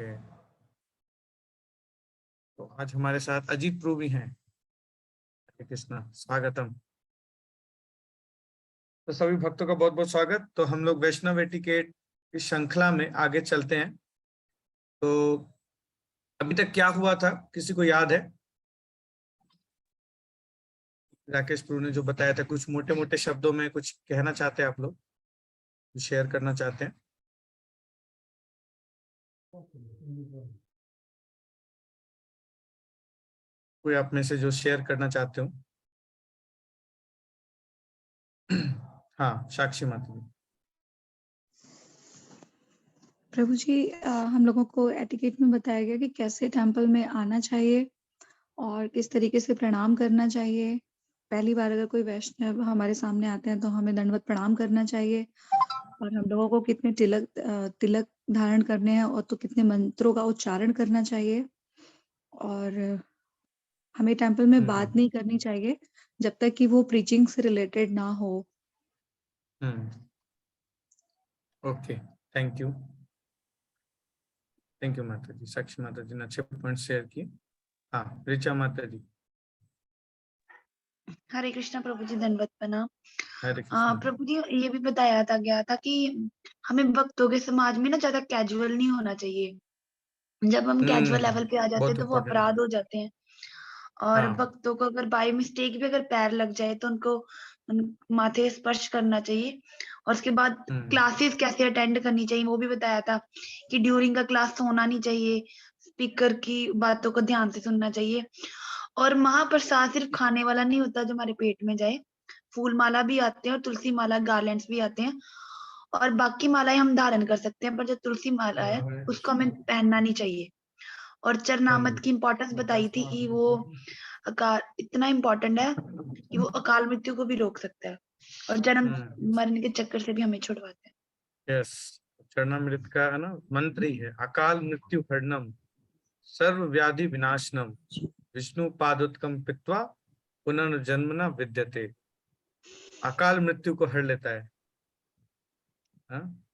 Okay, तो आज हमारे साथ अजीत प्रभु भी हैं। हरे कृष्णा, स्वागतम। तो सभी भक्तों का बहुत बहुत स्वागत। तो हम लोग वैष्णव एटिकेट इस श्रृंखला में आगे चलते हैं। तो अभी तक क्या हुआ था, किसी को याद है? राकेश प्रभु ने जो बताया था, कुछ मोटे मोटे शब्दों में कुछ कहना चाहते हैं आप लोग, शेयर करना चाहते हैं? कोई आप में से जो शेयर करना चाहते हो? हाँ, साक्षी माता जी। प्रभु जी, हम लोगों को एटिकेट में बताया गया कि कैसे टेम्पल में आना चाहिए और किस तरीके से प्रणाम करना चाहिए। पहली बार अगर कोई वैष्णव हमारे सामने आते हैं तो हमें दंडवत प्रणाम करना चाहिए, और हम लोगों को कितने तिलक धारण करने हैं और तो कितने मंत्रों का उच्चारण करना चाहिए। और हमें टेम्पल में बात नहीं करनी चाहिए जब तक कि वो प्रीचिंग से रिलेटेड ना हो। ओके, थैंक यू माता जी। साक्षी माता जी ने अच्छे पॉइंट शेयर किए। हाँ, ऋचा माता जी। हरे कृष्णा प्रभु जी, दंडवत प्रणाम। हरे कृष्णा। प्रभु जी, ये भी बताया था गया था कि हमें भक्तों के समाज में ना ज्यादा कैजुअल नहीं होना चाहिए। जब हम कैजुअल लेवल पे आ जाते हैं बहुत तो वो important। अपराध हो जाते हैं। और हाँ। भक्तों को अगर बाय मिस्टेक भी अगर पैर लग जाए तो उनको माथे स्पर्श करना चाहिए। और उसके बाद क्लासेस कैसे अटेंड करनी चाहिए वो भी बताया था कि ड्यूरिंग का क्लास सोना नहीं चाहिए, स्पीकर की बातों को ध्यान से सुनना चाहिए। और महाप्रसाद सिर्फ खाने वाला नहीं होता जो हमारे पेट में जाए, फूल माला भी आते हैं और तुलसी माला गार्लैंड्स भी आते हैं, और बाकी मालाएं हम धारण कर सकते हैं, पर जो तुलसी माला है उसको हमें पहनना नहीं चाहिए। और चरनामत की इम्पोर्टेंस बताई थी कि वो अकाल इतना इम्पोर्टेंट है कि वो अकाल मृत्यु को भी रोक सकता है और जन्म मरण के चक्कर से भी हमें छुड़वाता है। यस, चरणामृत का है ना मंत्र ही है, अकाल मृत्यु हरणम सर्व व्याधि विनाशनम विष्णु पादोत्कम पित्वा पुनर्जन्म न विद्यते। अकाल मृत्यु को हर लेता है, हाँ?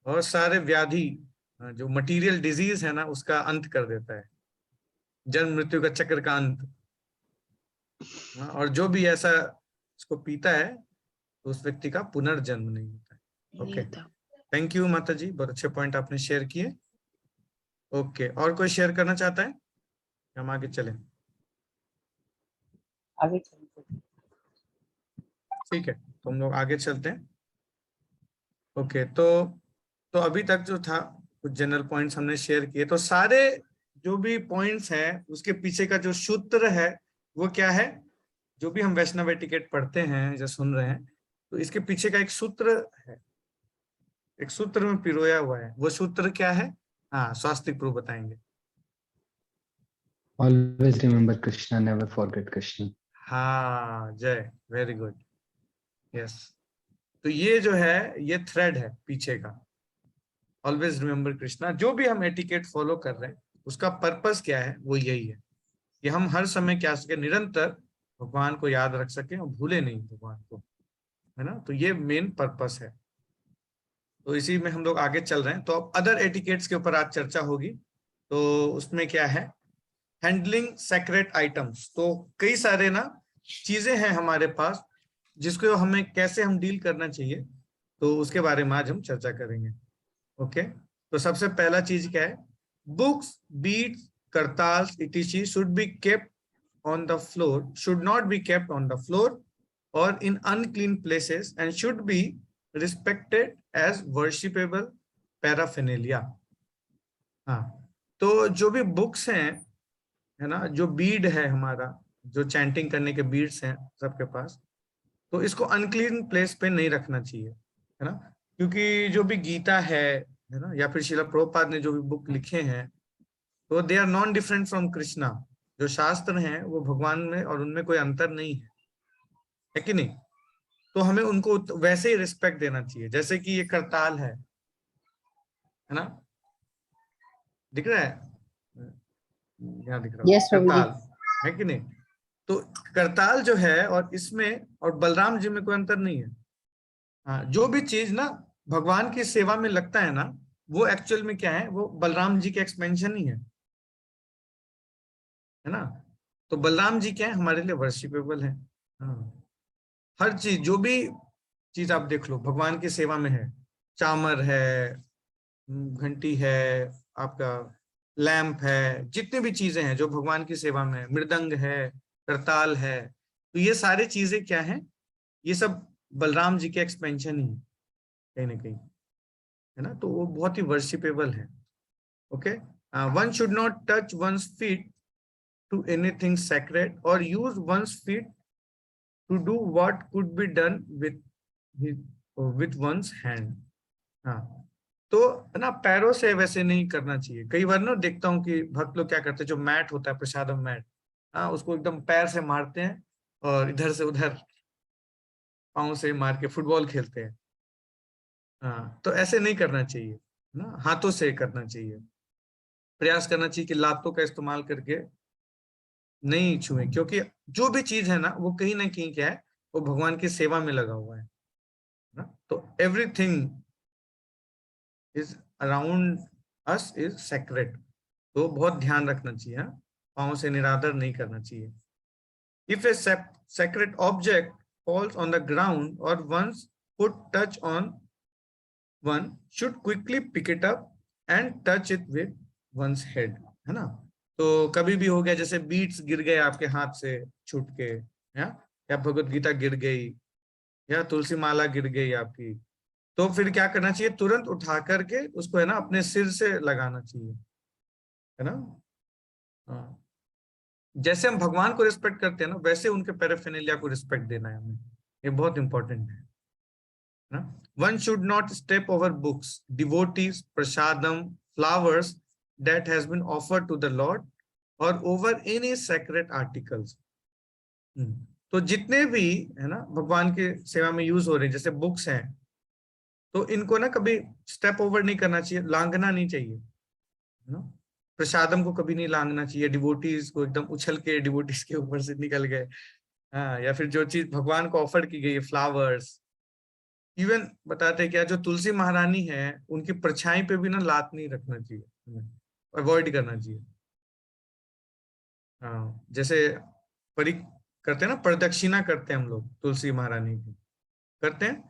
और सारे व्याधि, जो मटेरियल डिजीज है ना, उसका अंत कर देता है, जन्म मृत्यु का चक्र का अंत। हाँ? और जो भी ऐसा इसको पीता है तो उस व्यक्ति का पुनर्जन्म नहीं होता है। ओके, थैंक यू माता जी, बहुत अच्छे पॉइंट आपने शेयर किए। ओके, और कोई शेयर करना चाहता है? हम आगे चलें? आगे चलते। ठीक है, तो हम लोग आगे चलते हैं। ओके, तो अभी तक जो था कुछ जनरल पॉइंट्स हमने शेयर किए। तो सारे जो भी पॉइंट्स हैं उसके पीछे का जो सूत्र है वो क्या है? जो भी हम वैष्णव एटिकेट पढ़ते हैं या सुन रहे हैं, तो इसके पीछे का एक सूत्र है, एक सूत्र में पिरोया हुआ है। वो सूत्र क्या है? हाँ, स्वास्तिक प्रभु बताएंगे। Always remember Krishna, never forget Krishna. हाँ, जय, वेरी गुड, यस। तो ये जो है ये थ्रेड है पीछे का, ऑलवेज रिमेम्बर कृष्णा। जो भी हम एटिकेट फॉलो कर रहे हैं उसका पर्पस क्या है? वो यही है कि हम हर समय क्या सके, निरंतर भगवान को याद रख सके और भूले नहीं भगवान को, है ना। तो ये मेन पर्पस है। तो इसी में हम लोग आगे चल रहे हैं। तो अब अदर एटिकेट्स के ऊपर आज चर्चा होगी। तो उसमें क्या है? Handling sacred items. तो कई सारे ना चीजें हैं हमारे पास जिसको हमें कैसे हम डील करना चाहिए, तो उसके बारे में आज हम चर्चा करेंगे। ओके, तो सबसे पहला चीज क्या है? बुक्स, बीड्स, करताल्स इटिशी should be kept on the floor, should not be kept on the floor और in unclean places and should be respected as worshipable paraphernalia. हाँ, तो जो भी बुक्स हैं, है ना, जो बीड है हमारा, जो चैंटिंग करने के बीड्स हैं सबके पास, तो इसको अनक्लीन प्लेस पे नहीं रखना चाहिए, है ना। क्योंकि जो भी गीता है ना, या फिर श्रील प्रभुपाद ने जो भी बुक लिखे हैं, तो they are non different from Krishna. जो शास्त्र हैं वो भगवान में और उनमें कोई अंतर नहीं है कि नहीं? तो हमें उनको वैसे ही रिस्पेक्ट देना चाहिए। जैसे कि ये करताल है ना, दिख रहा है? यहाँ दिख रहा है करताल, है कि नहीं? तो करताल जो है और इसमें और बलराम जी में कोई अंतर नहीं है। हाँ, जो भी चीज ना भगवान की सेवा में लगता है ना, वो एक्चुअल में क्या है, वो बलराम जी के एक्सपेंशन ही है ना। तो बलराम जी क्या है, हमारे लिए वर्शिपेबल है। हाँ, हर चीज, जो भी चीज आप देख लो भगवान की सेवा में है। चामर है, घंटी है, आपका लैंप है, जितनी भी चीजें हैं जो भगवान की सेवा में है, मृदंग है, करताल है, तो ये सारी चीजें क्या हैं, ये सब बलराम जी के एक्सपेंशन ही है कहीं ना कहीं, है ना। तो वो बहुत ही वर्शिपेबल है। Okay, one should not touch one's feet to anything sacred or use one's feet to do what could be done with one's hand. हाँ, तो है ना, पैरों से वैसे नहीं करना चाहिए। कई बार ना देखता हूँ कि भक्त लोग क्या करते हैं, जो मैट होता है प्रसादम मैट, हाँ, उसको एकदम पैर से मारते हैं और इधर से उधर पाँव से मार के फुटबॉल खेलते हैं। हाँ, तो ऐसे नहीं करना चाहिए ना, हाथों से करना चाहिए। प्रयास करना चाहिए कि लातों का इस्तेमाल करके नहीं छुए, क्योंकि जो भी चीज है ना वो कहीं ना कहीं क्या है, वो भगवान की सेवा में लगा हुआ है ना। तो everything is around us is sacred, तो बहुत ध्यान रखना चाहिए। हाँ, पाँव से निरादर नहीं करना चाहिए। If a sacred object falls on the ground और one's foot touch on one should quickly pick it up and touch it with one's head, है ना। तो कभी भी हो गया, जैसे बीट्स गिर गए आपके हाथ से छूट के, या भगवत गीता गिर गई, या तुलसी माला गिर गई आपकी, तो फिर क्या करना चाहिए, तुरंत उठा करके उसको है ना अपने सिर से लगाना चाहिए, है ना। हाँ, जैसे हम भगवान को रिस्पेक्ट करते हैं ना, वैसे उनके पैराफिनेलिया को रिस्पेक्ट देना है हमें, ये बहुत इंपॉर्टेंट है ना। One should not step over books, devotees, prasadam, flowers that has been offered to the Lord or over any sacred articles. तो जितने भी है ना भगवान के सेवा में यूज हो रहे हैं, जैसे बुक्स हैं, तो इनको ना कभी स्टेप ओवर नहीं करना चाहिए, लांघना नहीं चाहिए, है ना। प्रसादम को कभी नहीं लांघना चाहिए, डिवोटीज को एकदम उछल के डिवोटीज के ऊपर से निकल गए, हाँ, या फिर जो चीज भगवान को ऑफर की गई है, फ्लावर्स, इवन बताते हैं क्या, जो तुलसी महारानी है उनकी परछाई पे भी ना लात नहीं रखना चाहिए, अवॉइड करना चाहिए। हाँ, जैसे परि करते हैं ना, प्रदक्षिणा करते हैं हम लोग तुलसी महारानी की, करते हैं,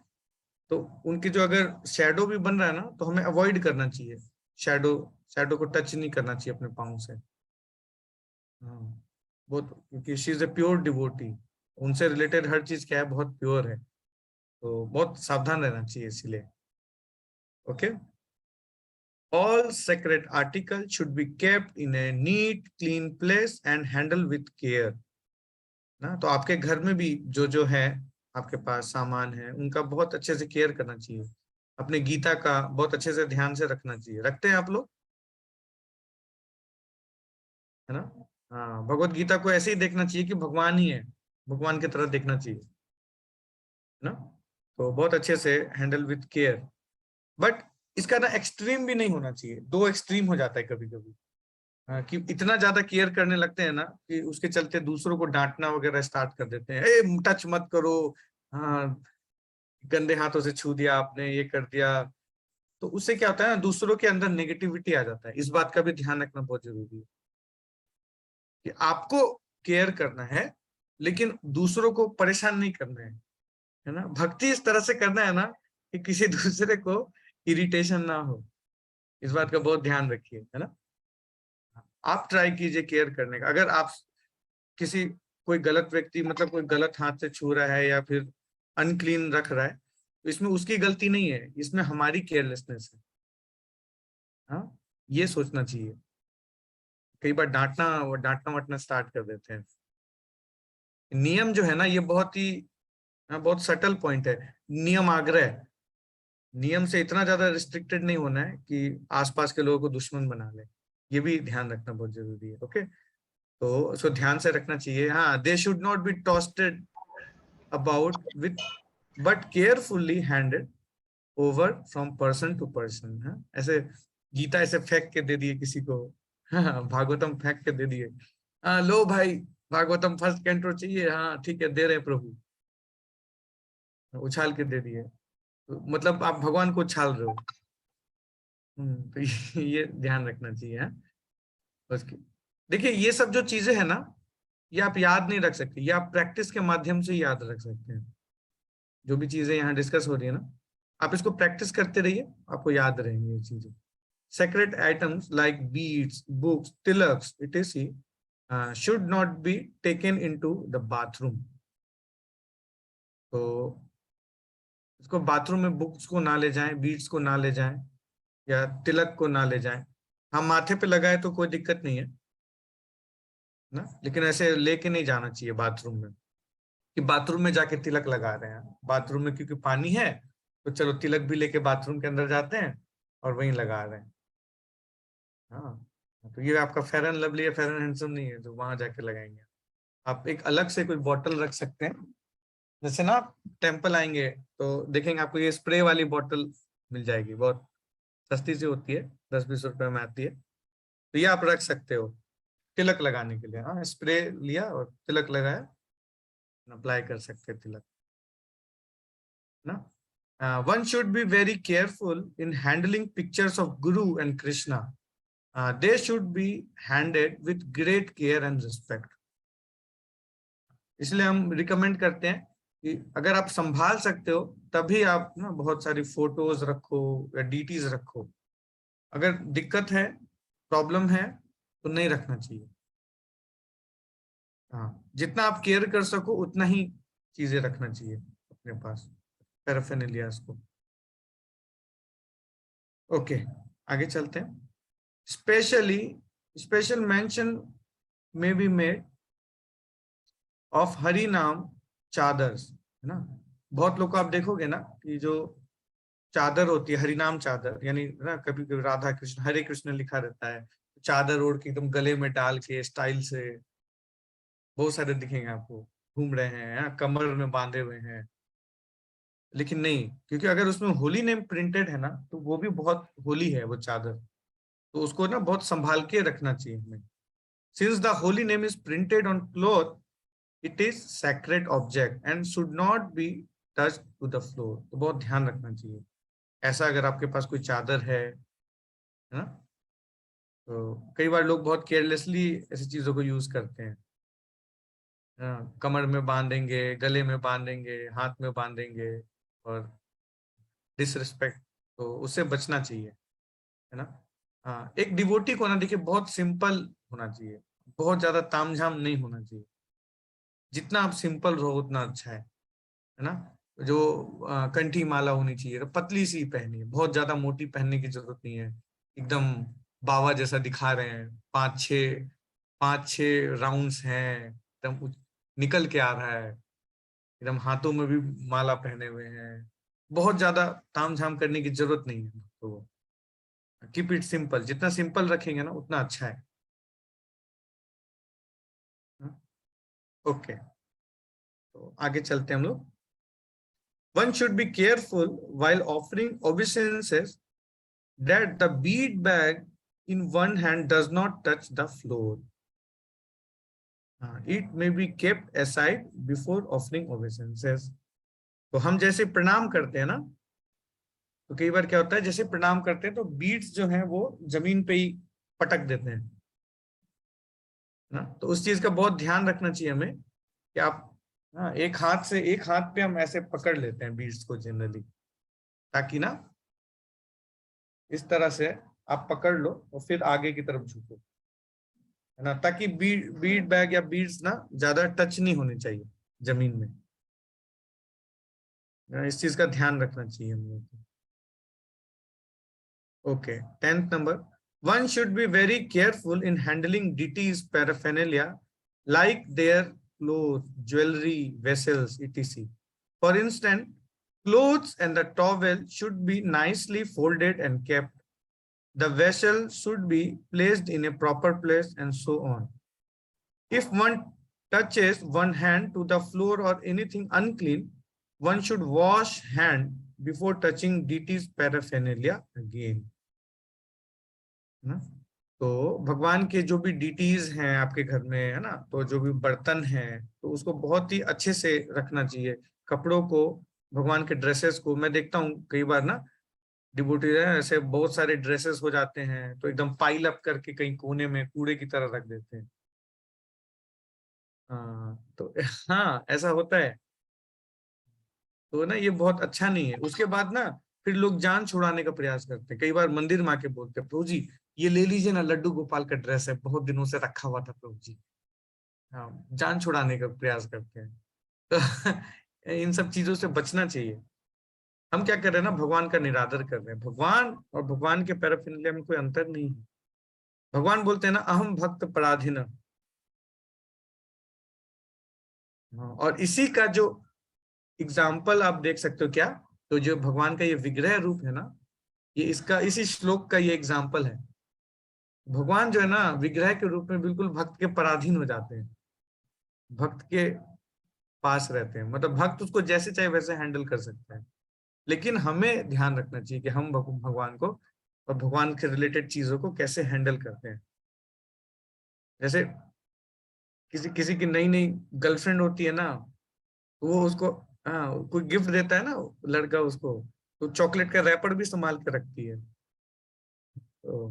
तो उनकी जो अगर शैडो भी बन रहा है ना, तो हमें अवॉइड करना चाहिए, शैडो शैडो को टच नहीं करना चाहिए अपने पाँव से। हाँ, बहुत, क्योंकि she is a pure devotee, उनसे रिलेटेड हर चीज क्या है, बहुत प्योर है, तो बहुत सावधान रहना चाहिए इसीलिए। Okay, all sacred articles should be kept in a neat clean place and handled with care ना। तो आपके घर में भी जो जो है आपके पास सामान है, उनका बहुत अच्छे से केयर करना चाहिए, अपने गीता का बहुत अच्छे से ध्यान से रखना चाहिए। रखते हैं आप लोग, है ना। हाँ, भगवत गीता को ऐसे ही देखना चाहिए कि भगवान ही है, भगवान की तरह देखना चाहिए, है ना। तो बहुत अच्छे से हैंडल विथ केयर, बट इसका ना एक्सट्रीम भी नहीं होना चाहिए, दो एक्सट्रीम हो जाता है कभी कभी, कि इतना ज्यादा केयर करने लगते हैं ना कि उसके चलते दूसरों को डांटना वगैरह स्टार्ट कर देते हैं, ए टच मत करो, हाँ, गंदे हाथों से छू दिया आपने, ये कर दिया, तो उससे क्या होता है ना, दूसरों के अंदर नेगेटिविटी आ जाता है। इस बात का भी ध्यान रखना बहुत जरूरी है कि आपको केयर करना है, लेकिन दूसरों को परेशान नहीं करना है ना। भक्ति इस तरह से करना है ना कि किसी दूसरे को इरिटेशन ना हो, इस बात का बहुत ध्यान रखिए, है ना। आप ट्राई कीजिए केयर करने का। अगर आप किसी, कोई गलत व्यक्ति, मतलब कोई गलत हाथ से छू रहा है या फिर अनक्लीन रख रहा है, तो इसमें उसकी गलती नहीं है, इसमें हमारी केयरलेसनेस है। हाँ, ये सोचना चाहिए। कई बार डांटना वाटना स्टार्ट कर देते हैं। नियम जो है ना, ये बहुत ही बहुत सटल पॉइंट है। नियम आग्रह, नियम से इतना ज्यादा रिस्ट्रिक्टेड नहीं होना है कि आसपास के लोगों को दुश्मन बना ले, ये भी ध्यान रखना बहुत जरूरी है। ओके, तो उसको ध्यान से रखना चाहिए। हाँ, they should not be tossed about with but carefully handed over from person to person। हाँ, ऐसे गीता ऐसे फेंक के दे दिए किसी को, हाँ, भागवतम फेंक के दे दिए, हाँ लो भाई भागवतम फर्स्ट कैंटो चाहिए, हाँ ठीक है दे रहे प्रभु, उछाल के दे दिए, तो मतलब आप भगवान को उछाल रहे हो। तो ये ध्यान रखना चाहिए। हाँ, उसकी देखिए ये सब जो चीजें है ना, ये आप याद नहीं रख सकते, ये आप प्रैक्टिस के माध्यम से याद रख सकते हैं। जो भी चीजें यहाँ डिस्कस हो रही है ना, आप इसको प्रैक्टिस करते रहिए, आपको याद रहेंगी ये चीजें। Sacred items like beads, books, tilaks, etc. Should not be taken into the bathroom. तो इसको बाथरूम में बुक्स को ना ले जाएं, बीड्स को ना ले जाएं, या तिलक को ना ले जाएं। हम माथे पे लगाए तो कोई दिक्कत नहीं है ना, लेकिन ऐसे लेके नहीं जाना चाहिए बाथरूम में कि बाथरूम में जाके तिलक लगा रहे हैं। बाथरूम में क्योंकि पानी है तो चलो तिलक भी लेके बाथरूम के अंदर जाते हैं और वहीं लगा रहे हैं। हाँ, तो ये आपका फेयर एंड लवली है, फेयर एंड हैंडसम नहीं है, तो वहां जाके लगाएंगे। आप एक अलग से कोई बॉटल रख सकते हैं, जैसे ना आप टेम्पल आएंगे तो देखेंगे आपको ये स्प्रे वाली बॉटल मिल जाएगी, बहुत सस्ती सी होती है, 10-20 रुपए में आती है। तो ये आप रख सकते हो तिलक लगाने के लिए। हाँ, स्प्रे लिया और तिलक लगाया, अप्लाई कर सकते हैं तिलक ना। One should be very careful in handling pictures of guru and Krishna. They should be handled with great care and respect. इसलिए हम रिकमेंड करते हैं कि अगर आप संभाल सकते हो तभी आप ना बहुत सारी फोटोज रखो या डीटीज रखो। अगर दिक्कत है, प्रॉब्लम है, तो नहीं रखना चाहिए। हाँ, जितना आप केयर कर सको उतना ही चीजें रखना चाहिए अपने पास, पैराफेर्नालियाज को। ओके, आगे चलते हैं। Special mention may be made of Hari नाम चादर्स, है ना। बहुत लोग को आप देखोगे ना कि जो चादर होती है हरि नाम चादर, यानी ना कभी कभी राधा कृष्ण हरे कृष्ण लिखा रहता है, चादर ओढ़ के एकदम गले में डाल के स्टाइल से बहुत सारे दिखेंगे आपको, घूम रहे हैं, कमर में बांधे हुए हैं। लेकिन नहीं, क्योंकि अगर उसमें होली नेम प्रिंटेड है ना तो वो भी बहुत होली है वो चादर, तो उसको ना बहुत संभाल के रखना चाहिए हमें। Since the holy name is printed on cloth, it is sacred object and should not be touched to the floor. तो बहुत ध्यान रखना चाहिए। ऐसा अगर आपके पास कोई चादर है ना, तो कई बार लोग बहुत केयरलेसली ऐसी चीजों को यूज करते हैं। कमर में बांधेंगे, गले में बांधेंगे, हाथ में बांधेंगे, और डिसरिस्पेक्ट, तो उससे बचना चाहिए, है ना। हाँ, एक डिवोटी को ना देखिए बहुत सिंपल होना चाहिए, बहुत ज्यादा तामझाम नहीं होना चाहिए। जितना आप सिंपल रहो उतना अच्छा है ना। जो कंठी माला होनी चाहिए तो पतली सी पहनी है, बहुत ज्यादा मोटी पहनने की जरूरत नहीं है। एकदम बाबा जैसा दिखा रहे हैं, 5-6 राउंड्स हैं, एकदम निकल के आ रहा है, एकदम हाथों में भी माला पहने हुए हैं। बहुत ज्यादा तामझाम करने की जरूरत नहीं है, तो कीप इट सिंपल। जितना सिंपल रखेंगे ना उतना अच्छा है। ओके, तो आगे चलते हैं हम लोग। One should be careful while offering obeisances that the bead bag in one hand does not touch the floor. It may be kept aside before offering obeisances. तो हम जैसे प्रणाम करते हैं ना, तो कई बार क्या होता है, जैसे प्रणाम करते हैं तो बीड्स जो हैं वो जमीन पे ही पटक देते हैं ना। तो उस चीज का बहुत ध्यान रखना चाहिए हमें कि आप एक हाथ पे हम ऐसे पकड़ लेते हैं बीड्स को जनरली, ताकि ना इस तरह से आप पकड़ लो और फिर आगे की तरफ झुको, है ना, ताकि बीड बैग या बीड्स ना ज्यादा टच नहीं होने चाहिए जमीन में। इस चीज का ध्यान रखना चाहिए हम लोग को। Okay, 10th number. One should be very careful in handling deities paraphernalia like their clothes, jewelry, vessels, etc. For instance, clothes and the towel should be nicely folded and kept. The vessel should be placed in a proper place and so on. If one touches one hand to the floor or anything unclean, one should wash hand before touching deities paraphernalia again. ना, तो भगवान के जो भी deities हैं आपके घर में, है ना, तो जो भी बर्तन हैं तो उसको बहुत ही अच्छे से रखना चाहिए। कपड़ों को, भगवान के ड्रेसेस को, मैं देखता हूँ कई बार ना डिवोटी है ऐसे बहुत सारे ड्रेसेस हो जाते हैं तो एकदम पाइल अप करके कहीं कोने में कूड़े की तरह रख देते हैं। हाँ तो हाँ ऐसा होता है। तो ना ये बहुत अच्छा नहीं है। उसके बाद ना फिर लोग जान छुड़ाने का प्रयास करते हैं। कई बार मंदिर में आके बोलते हैं, प्रभु जी ये ले लीजिए ना, लड्डू गोपाल का ड्रेस है, बहुत दिनों से रखा हुआ था प्रभु जी। हाँ, जान छुड़ाने का प्रयास करते हैं। तो इन सब चीजों से बचना चाहिए। हम क्या कर रहे हैं ना, भगवान का निरादर कर रहे हैं। भगवान और भगवान के पैराफिरनालिया में कोई अंतर नहीं है। भगवान बोलते हैं ना, अहम भक्त पराधीन। और इसी का जो एग्जाम्पल आप देख सकते हो क्या, तो जो भगवान का ये विग्रह रूप है ना, ये इसका इसी श्लोक का ये एग्जाम्पल है। भगवान जो है ना विग्रह के रूप में बिल्कुल भक्त के पराधीन हो जाते हैं, भक्त के पास रहते हैं। मतलब भक्त उसको जैसे चाहे वैसे हैंडल कर सकता है। लेकिन हमें ध्यान रखना चाहिए कि हम भगवान को और भगवान के रिलेटेड चीजों को कैसे हैंडल करते हैं। जैसे किसी किसी की नई नई गर्लफ्रेंड होती है ना, तो वो उसको कोई गिफ्ट देता है ना लड़का उसको, तो चॉकलेट का रैपर भी संभाल के रखती है। तो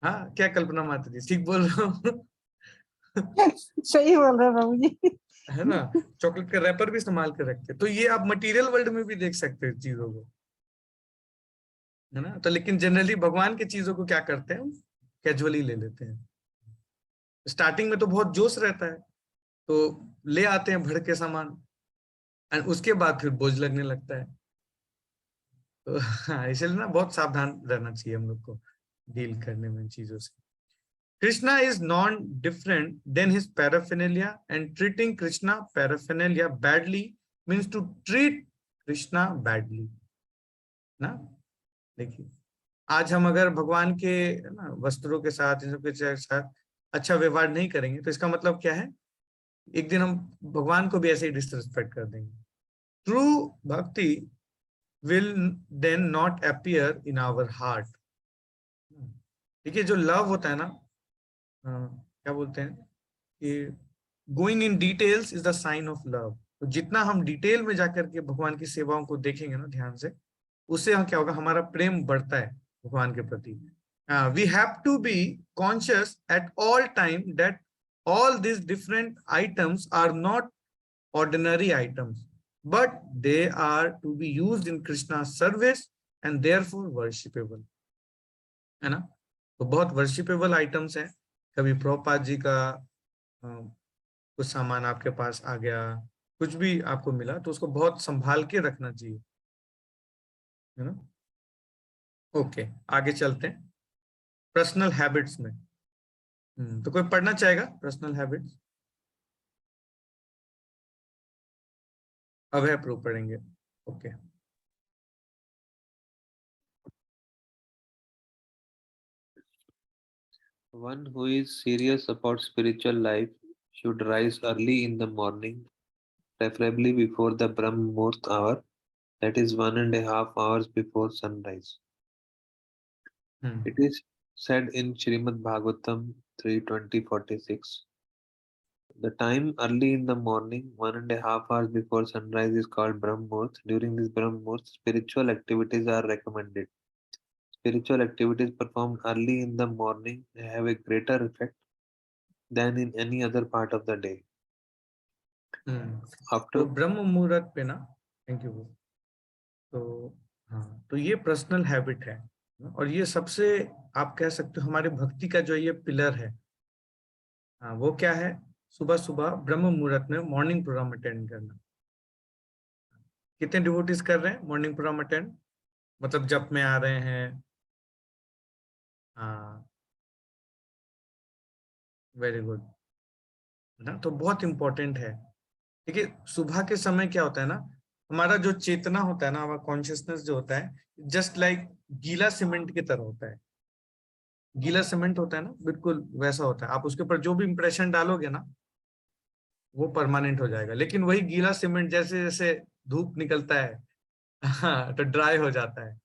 हाँ, क्या कल्पना माता जी, ठीक बोल रहा हूँ? सही बोल रहे हैं बाबू जी। है ना, चॉकलेट का रैपर भी संभाल के रखते हैं। तो ये आप मटेरियल वर्ल्ड में भी देख सकते हो चीजों को, है ना। तो लेकिन जनरली भगवान की चीजों को क्या करते हैं, कैजुअली ले लेते हैं। स्टार्टिंग में तो बहुत जोश रहता है तो ले आते हैं भर के सामान, और उसके बाद फिर बोझ लगने लगता है। तो हाँ, इसलिए ना बहुत सावधान रहना चाहिए हम लोग को डील करने में इन चीजों से। Krishna is non-different than his paraphernalia, and treating Krishna paraphernalia badly means to treat Krishna badly। ना देखिए, आज हम अगर भगवान के ना वस्त्रों के साथ, इन सब के साथ अच्छा व्यवहार नहीं करेंगे तो इसका मतलब क्या है, एक दिन हम भगवान को भी ऐसे ही डिसरिस्पेक्ट कर देंगे। True bhakti will then not appear in our heart. देखिए जो लव होता है ना, क्या बोलते हैं कि going in details is the sign of love. तो जितना हम डिटेल में जाकर के भगवान की सेवाओं को देखेंगे ना ध्यान से, उससे हम क्या होगा, हमारा प्रेम बढ़ता है भगवान के प्रति। We have to be conscious at all time that all these different items are not ordinary items, but they are to be used in Krishna's service and therefore worshipable, है ना। तो बहुत वर्शिपेबल आइटम्स हैं। कभी प्रभुपाद जी का कुछ सामान आपके पास आ गया, कुछ भी आपको मिला, तो उसको बहुत संभाल के रखना चाहिए, है ना। ओके, आगे चलते हैं पर्सनल हैबिट्स में। तो कोई पढ़ना चाहेगा पर्सनल हैबिट्स? अभय प्रूफ पढ़ेंगे। Okay. One who is serious about spiritual life should rise early in the morning, preferably before the Brahm Muhurt hour, that is 1.5 hours before sunrise. It is said in Srimad Bhagavatam 3:20-46. The time early in the morning, 1.5 hours before sunrise, is called Brahm Muhurt. During this Brahm Muhurt, spiritual activities are recommended. Spiritual activities performed early in the morning have a greater effect than in any other part of the day. After तो ब्रह्म मुहूर्त पे ना, thank you. तो हाँ, तो ये personal habit है और ये सबसे आप कह सकते हो हमारे भक्ति का जो ये पिलर है। हाँ, वो क्या है, सुबह सुबह ब्रह्म मुहूर्त में मॉर्निंग प्रोग्राम अटेंड करना। कितने डिवोटीज कर रहे हैं मॉर्निंग प्रोग्राम अटेंड, मतलब जब में आ रहे हैं? हाँ, वेरी गुड, ना। तो बहुत इंपॉर्टेंट है। देखिए सुबह के समय क्या होता है ना, हमारा जो चेतना होता है ना, हमारा कॉन्शियसनेस जो होता है, जस्ट लाइक गीला सीमेंट की तरह होता है। गीला सीमेंट होता है ना, बिल्कुल वैसा होता है। आप उसके ऊपर जो भी इंप्रेशन डालोगे ना, वो परमानेंट हो जाएगा। लेकिन वही गीला सीमेंट जैसे जैसे धूप निकलता है हाँ, तो ड्राई हो जाता है,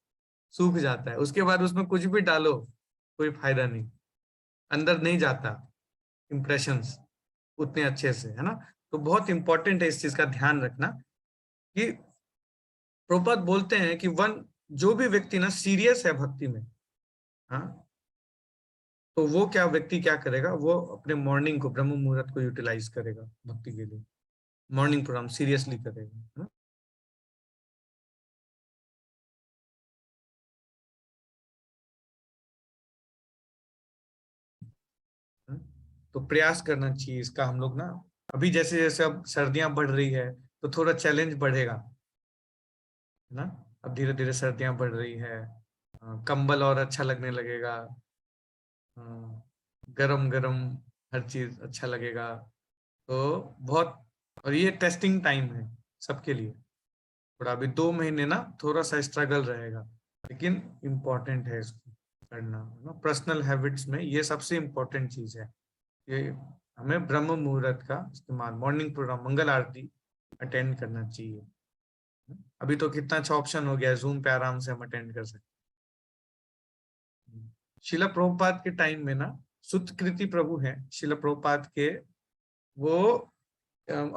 सूख जाता है। उसके बाद उसमें कुछ भी डालो कोई फायदा नहीं, अंदर नहीं जाता इंप्रेशंस उतने अच्छे से, है ना। तो बहुत इंपॉर्टेंट है इस चीज का ध्यान रखना कि प्रभुपाद बोलते हैं कि वन जो भी व्यक्ति ना सीरियस है भक्ति में, हाँ, तो वो व्यक्ति क्या करेगा, वो अपने मॉर्निंग को, ब्रह्म मुहूर्त को यूटिलाइज करेगा भक्ति के लिए, मॉर्निंग प्रोग्राम सीरियसली करेगा, हाँ? तो प्रयास करना चाहिए इसका हम लोग ना। अभी जैसे जैसे अब सर्दियां बढ़ रही है तो थोड़ा चैलेंज बढ़ेगा, है ना। अब धीरे धीरे सर्दियां बढ़ रही है, कंबल और अच्छा लगने लगेगा, गरम गरम हर चीज अच्छा लगेगा। तो बहुत, और ये टेस्टिंग टाइम है सबके लिए। थोड़ा अभी 2 महीने ना थोड़ा सा स्ट्रगल रहेगा, लेकिन इम्पोर्टेंट है इसको करना ना। पर्सनल हैबिट्स में ये सबसे इम्पोर्टेंट चीज है, ये हमें ब्रह्म मुहूर्त का इस्तेमाल, मॉर्निंग प्रोग्राम, मंगल आरती अटेंड करना चाहिए। अभी तो कितना अच्छा ऑप्शन हो गया है, जूम पे आराम से हम अटेंड कर सकते हैं। शिला प्रभुपाद के टाइम में ना सुतकृति प्रभु हैं शिला प्रभुपाद के, वो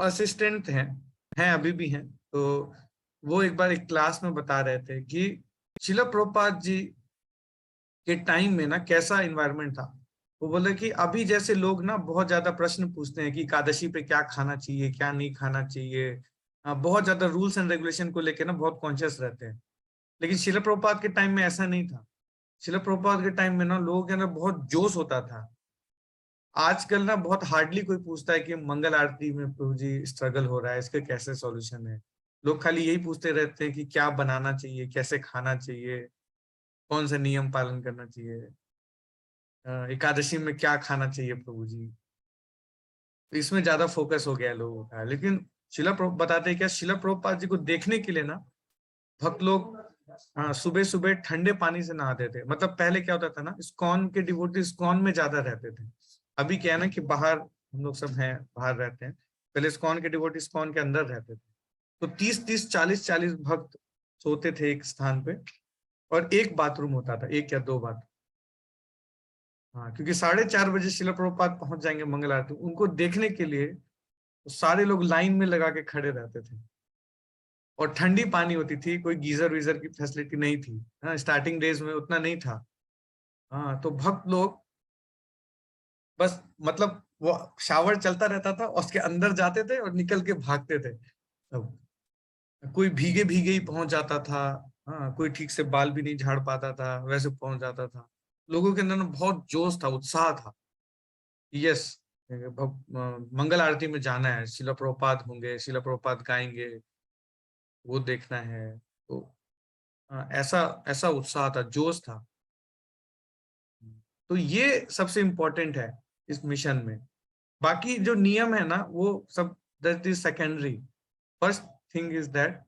असिस्टेंट हैं अभी भी हैं। तो वो एक बार एक क्लास में बता रहे थे कि शिला प्रभुपाद जी के टाइम में ना कैसा इन्वायरमेंट था। वो बोले कि अभी जैसे लोग ना बहुत ज्यादा प्रश्न पूछते हैं कि एकादशी पे क्या खाना चाहिए, क्या नहीं खाना चाहिए, बहुत ज्यादा रूल्स एंड रेगुलेशन को लेकर ना बहुत कॉन्शियस रहते हैं। लेकिन शिला प्रभुपाद के टाइम में ऐसा नहीं था। शिला प्रभुपाद के टाइम में ना लोगों के अंदर बहुत जोश होता था। आजकल ना बहुत हार्डली कोई पूछता है कि मंगल आरती में प्रभु जी स्ट्रगल हो रहा है, इसके कैसे सॉल्यूशन है। लोग खाली यही पूछते रहते हैं कि क्या बनाना चाहिए, कैसे खाना चाहिए, कौन सा नियम पालन करना चाहिए, एकादशी में क्या खाना चाहिए प्रभु जी। तो इसमें ज्यादा फोकस हो गया है लोगों का। लेकिन शिला प्रभु बताते हैं क्या, शिला प्रभुपाद जी को देखने के लिए ना भक्त लोग सुबह सुबह ठंडे पानी से नहाते थे। मतलब पहले क्या होता था ना, इस्कॉन के डिवोटी इस्कॉन में ज्यादा रहते थे। अभी क्या है ना कि बाहर हम लोग सब हैं, बाहर रहते हैं। पहले इस्कॉन के डिवोटी इस्कॉन के अंदर रहते थे। तो 30-30, 40-40 भक्त सोते थे एक स्थान पे, और एक बाथरूम होता था, एक या दो बाथरूम। हाँ, क्योंकि 4:30 बजे शिला प्रभुपाद पहुंच जाएंगे मंगल आरती, उनको देखने के लिए तो सारे लोग लाइन में लगा के खड़े रहते थे। और ठंडी पानी होती थी, कोई गीजर वीजर की फैसिलिटी नहीं थी, हाँ, स्टार्टिंग डेज में उतना नहीं था। हाँ, तो भक्त लोग बस, मतलब वो शावर चलता रहता था, उसके अंदर जाते थे और निकल के भागते थे। अब कोई भीगे भीगे ही पहुंच जाता था, हाँ, कोई ठीक से बाल भी नहीं झाड़ पाता था, वैसे पहुंच जाता था। लोगों के अंदर ना बहुत जोश था, उत्साह था। यस, मंगल आरती में जाना है, शिला प्रभुपाद होंगे, शिला प्रभुपाद गाएंगे, वो देखना है। तो ऐसा ऐसा उत्साह था, जोश था। तो ये सबसे इम्पोर्टेंट है इस मिशन में। बाकी जो नियम है ना वो सब that is secondary. First thing is that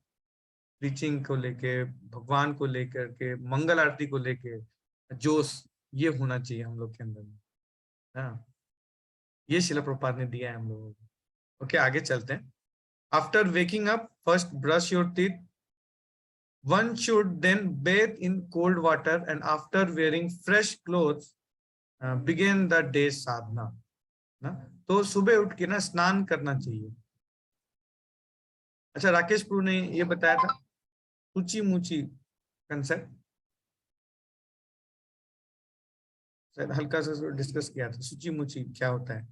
preaching को लेके, भगवान को लेकर के, मंगल आरती को लेके जोश ये होना चाहिए हम लोग के अंदर में। हाँ, ये शिला प्रभुपाद ने दिया है हम लोगों को। ओके, आगे चलते हैं। After waking up, first brush your teeth, one should then bathe in cold water, and after wearing fresh clothes begin the day's sadhana ना। तो सुबह उठ के ना स्नान करना चाहिए। अच्छा, राकेश प्रभु ने ये बताया था सूची मूची कंसेप्ट, शायद हल्का सा डिस्कस किया था। सूची मूची क्या होता है,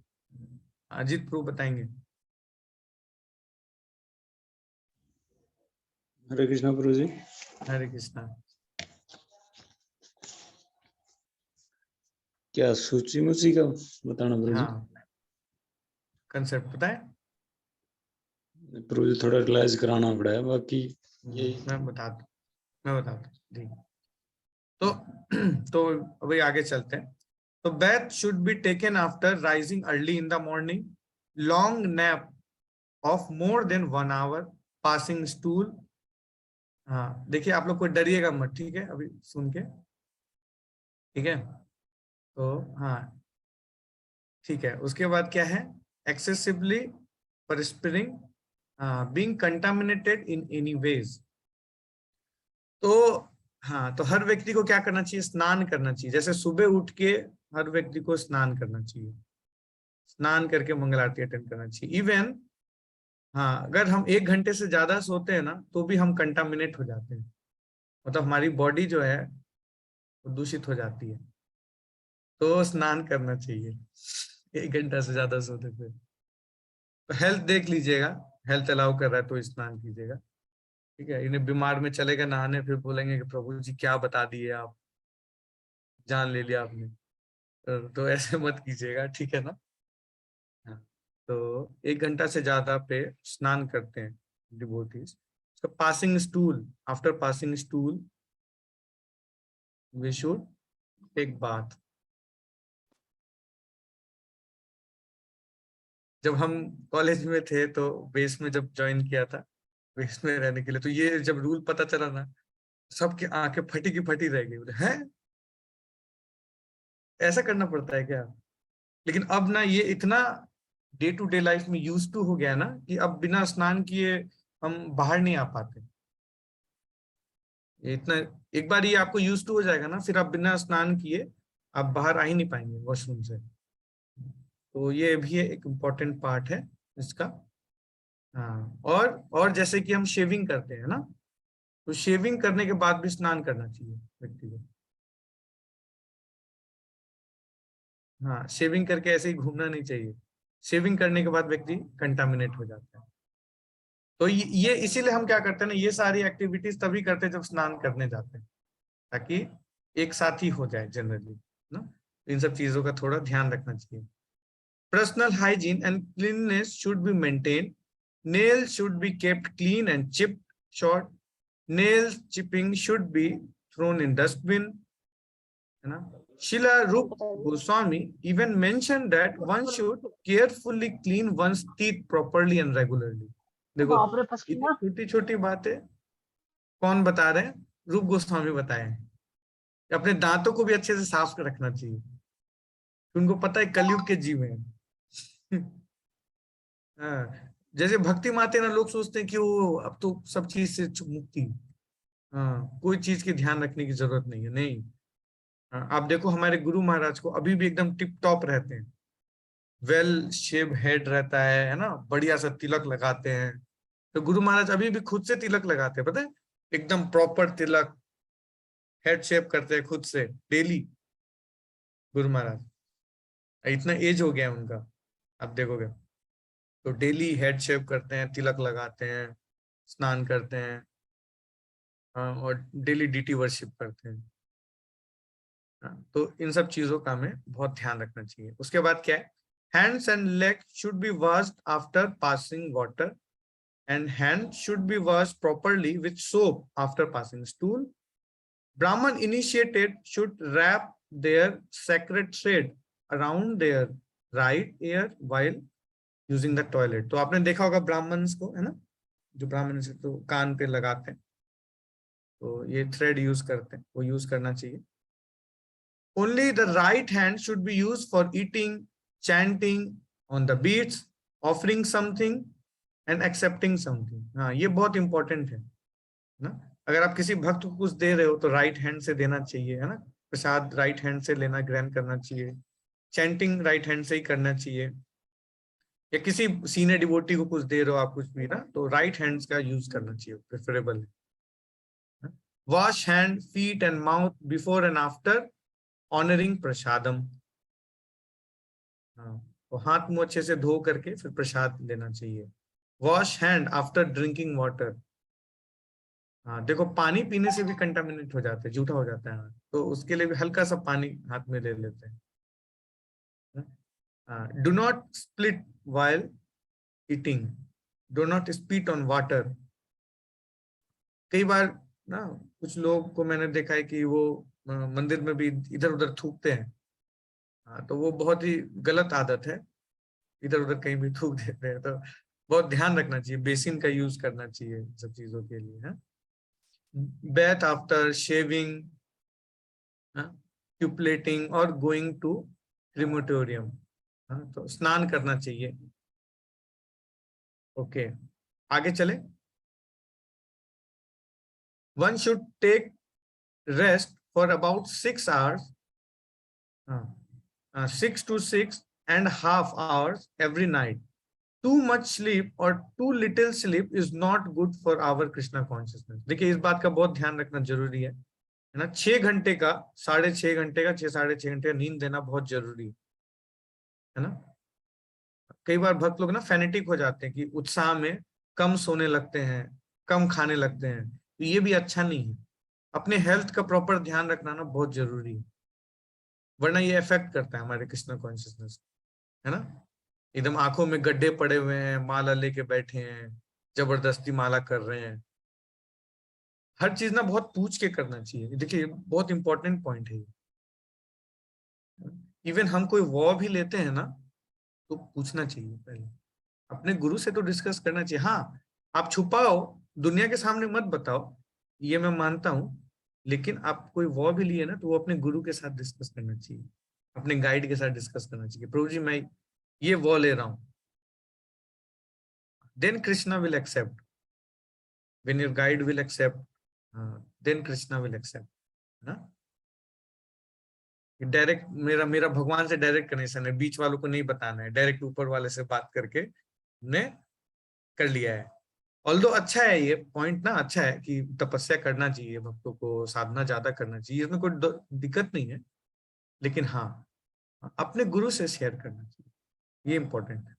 अजीत प्रभु बताएंगे। हरे कृष्णा प्रभु जी। हरे कृष्णा। क्या सूची मुची का बताना प्रभु जी? हाँ, कंसेप्ट पता है प्रभु जी, थोड़ा रियलाइज कराना पड़ा है, बाकी यही मैं बताता ठीक। तो अभी आगे चलते हैं। तो bath should be taken after rising early in the morning, long nap of more than 1 hour, passing stool। हाँ, देखिए आप लोग को डरिएगा मत, ठीक है, अभी सुन के, ठीक है। तो हाँ ठीक है, उसके बाद क्या है, excessively perspiring, being contaminated in any ways। तो हाँ, तो हर व्यक्ति को क्या करना चाहिए, स्नान करना चाहिए। जैसे सुबह उठ के हर व्यक्ति को स्नान करना चाहिए, स्नान करके मंगल आरती अटेंड करना चाहिए। इवन हाँ, अगर हम 1 घंटे से ज्यादा सोते हैं ना तो भी हम कंटामिनेट हो जाते हैं। मतलब हमारी बॉडी जो है वो दूषित हो जाती है, तो स्नान करना चाहिए 1 घंटा से ज्यादा सोने पे। तो हेल्थ देख लीजिएगा, हेल्थ अलाउ कर रहा है तो स्नान कीजिएगा, ठीक है। इन्हें बीमार में चलेगा नहाने, फिर बोलेंगे कि प्रभु जी क्या बता दिए आप, जान ले लिया आपने। तो ऐसे मत कीजिएगा, ठीक है ना। हाँ, तो 1 घंटा से ज्यादा पे स्नान करते हैं devotees. So passing stool, after passing stool, we should take bath. जब हम कॉलेज में थे तो बेस में जब ज्वाइन किया था, बेस में रहने के लिए, तो ये जब रूल पता चला ना, सबकी आंखें फटी की फटी रह गई, बोले हैं ऐसा करना पड़ता है क्या। लेकिन अब ना ये इतना डे टू डे लाइफ में यूज टू हो गया ना कि अब बिना स्नान किए हम बाहर नहीं आ पाते। ये इतना, एक बार ये आपको यूज टू हो जाएगा ना, फिर आप बिना स्नान किए आप बाहर आ ही नहीं पाएंगे वॉशरूम से। तो ये भी एक इम्पोर्टेंट पार्ट है इसका। हाँ, और जैसे कि हम शेविंग करते हैं ना, तो शेविंग करने के बाद भी स्नान करना चाहिए व्यक्ति को। हाँ, शेविंग करके ऐसे ही घूमना नहीं चाहिए, शेविंग करने के बाद व्यक्ति कंटामिनेट हो जाता है। तो ये इसीलिए हम क्या करते हैं ना, ये सारी एक्टिविटीज तभी करते हैं जब स्नान करने जाते हैं, ताकि एक साथ ही हो जाए जनरली ना। इन सब चीजों का थोड़ा ध्यान रखना चाहिए। Personal hygiene and cleanness should be maintain, nails should be kept clean and chipped short, nail chipping should be thrown in dustbin, है ना। Srila Rup Goswami even mentioned that one should carefully clean one's teeth properly and regularly. देखो बाप रे, फंस इतनी गया। छोटी छोटी बातें कौन बता रहे हैं, रूप गोस्वामी बताए हैं। अपने दांतों को भी अच्छे से साफ रखना चाहिए, उनको पता है कलयुग के जीव हैं। हाँ, जैसे भक्ति माते ना, लोग सोचते हैं कि वो अब तो सब चीज से मुक्ति, हाँ, कोई चीज की ध्यान रखने की जरूरत नहीं है, नहीं। हाँ, आप देखो हमारे गुरु महाराज को अभी भी एकदम टिप टॉप रहते हैं, वेल शेव हेड रहता है ना, बढ़िया सा तिलक लगाते हैं। तो गुरु महाराज अभी भी खुद से तिलक लगाते हैं, पता है, एकदम प्रॉपर तिलक, हेड शेव करते हैं खुद से डेली गुरु महाराज। इतना एज हो गया है उनका, आप देखोगे तो डेली हेड शेव करते हैं, तिलक लगाते हैं, स्नान करते हैं, और डेली डीटी वर्शिप करते हैं। तो इन सब चीजों का हमें बहुत ध्यान रखना चाहिए। उसके बाद क्या है, hands and leg should be washed after passing water, and hand should be washed properly with soap after passing stool. Brahmin initiated should wrap their sacred thread around their right ear while using the toilet. तो आपने देखा होगा Brahmins को, है ना, जो ब्राह्मण से तो कान पे लगाते हैं, तो ये थ्रेड यूज करते हैं, वो यूज करना चाहिए। Only the right hand should be use for eating, chanting on the beads, offering something and accepting something. हाँ, ये बहुत इंपॉर्टेंट है ना। अगर आप किसी भक्त को कुछ दे रहे हो तो राइट हैंड से देना चाहिए, है ना। प्रसाद राइट हैंड से लेना, ग्रहण करना चाहिए। चैंटिंग राइट हैंड से ही करना चाहिए। या किसी सीनियर डिवोटी को कुछ दे रहे हो आप कुछ भी ना, तो राइट हैंड्स का यूज करना चाहिए, प्रेफरेबल है। Wash hand, feet and mouth before and after honouring prasadam. हाँ, तो हाथ मुंह अच्छे से धो करके फिर प्रसाद लेना चाहिए। Wash hand after drinking water. हाँ, देखो पानी पीने से भी कंटामिनेट हो जाते हैं, जूठा हो जाता है, तो उसके लिए भी हल्का सा पानी हाथ में ले लेते हैं। Do not split while eating, do not spit on water। कई बार ना कुछ लोग को मैंने देखा है कि वो मंदिर में भी इधर उधर थूकते हैं। हाँ, तो वो बहुत ही गलत आदत है, इधर उधर कहीं भी थूक देते हैं। तो बहुत ध्यान रखना चाहिए, बेसिन का यूज करना चाहिए सब चीजों के लिए, है। bath after shaving, cupulating और going to crematorium। तो स्नान करना चाहिए। ओके, आगे चले। One should take rest for about 6 hours, 6 to 6.5 hours every night, too much sleep और too little sleep is not good for our Krishna consciousness. देखिए इस बात का बहुत ध्यान रखना जरूरी है ना। 6 घंटे का, 6.5 घंटे का, 6-6.5 घंटे का नींद देना बहुत जरूरी है ना। कई बार भक्त लोग ना फेनेटिक हो जाते हैं कि उत्साह में कम सोने लगते हैं, कम खाने लगते हैं, तो ये भी अच्छा नहीं है। अपने हेल्थ का प्रॉपर ध्यान रखना ना बहुत जरूरी है, वरना ये इफेक्ट करता है हमारे कृष्णा कॉन्शियसनेस, है ना। एकदम आंखों में गड्ढे पड़े हुए हैं, माला लेके बैठे हैं, जबरदस्ती माला कर रहे हैं। हर चीज ना बहुत पूछ के करना चाहिए। देखिए बहुत इंपॉर्टेंट पॉइंट है। इवन हम कोई वॉ भी लेते हैं ना तो पूछना चाहिए पहले, अपने गुरु से तो डिस्कस करना चाहिए। हाँ आप छुपाओ, दुनिया के सामने मत बताओ, ये मैं मानता हूं, लेकिन आप कोई वॉ भी लिए ना तो वो अपने गुरु के साथ डिस्कस करना चाहिए, अपने गाइड के साथ डिस्कस करना चाहिए। प्रभु जी मैं ये वॉ ले रहा हूं, then Krishna will accept. When your guide will accept, then Krishna will accept ना। डायरेक्ट मेरा मेरा भगवान से डायरेक्ट कनेक्शन है, बीच वालों को नहीं बताना है, डायरेक्ट ऊपर वाले से बात करके हमने कर लिया है। ऑल्दो अच्छा है ये पॉइंट ना, अच्छा है कि तपस्या करना चाहिए, भक्तों को साधना ज्यादा करना चाहिए, इसमें कोई दिक्कत नहीं है, लेकिन हाँ अपने गुरु से शेयर करना चाहिए, ये इंपॉर्टेंट है।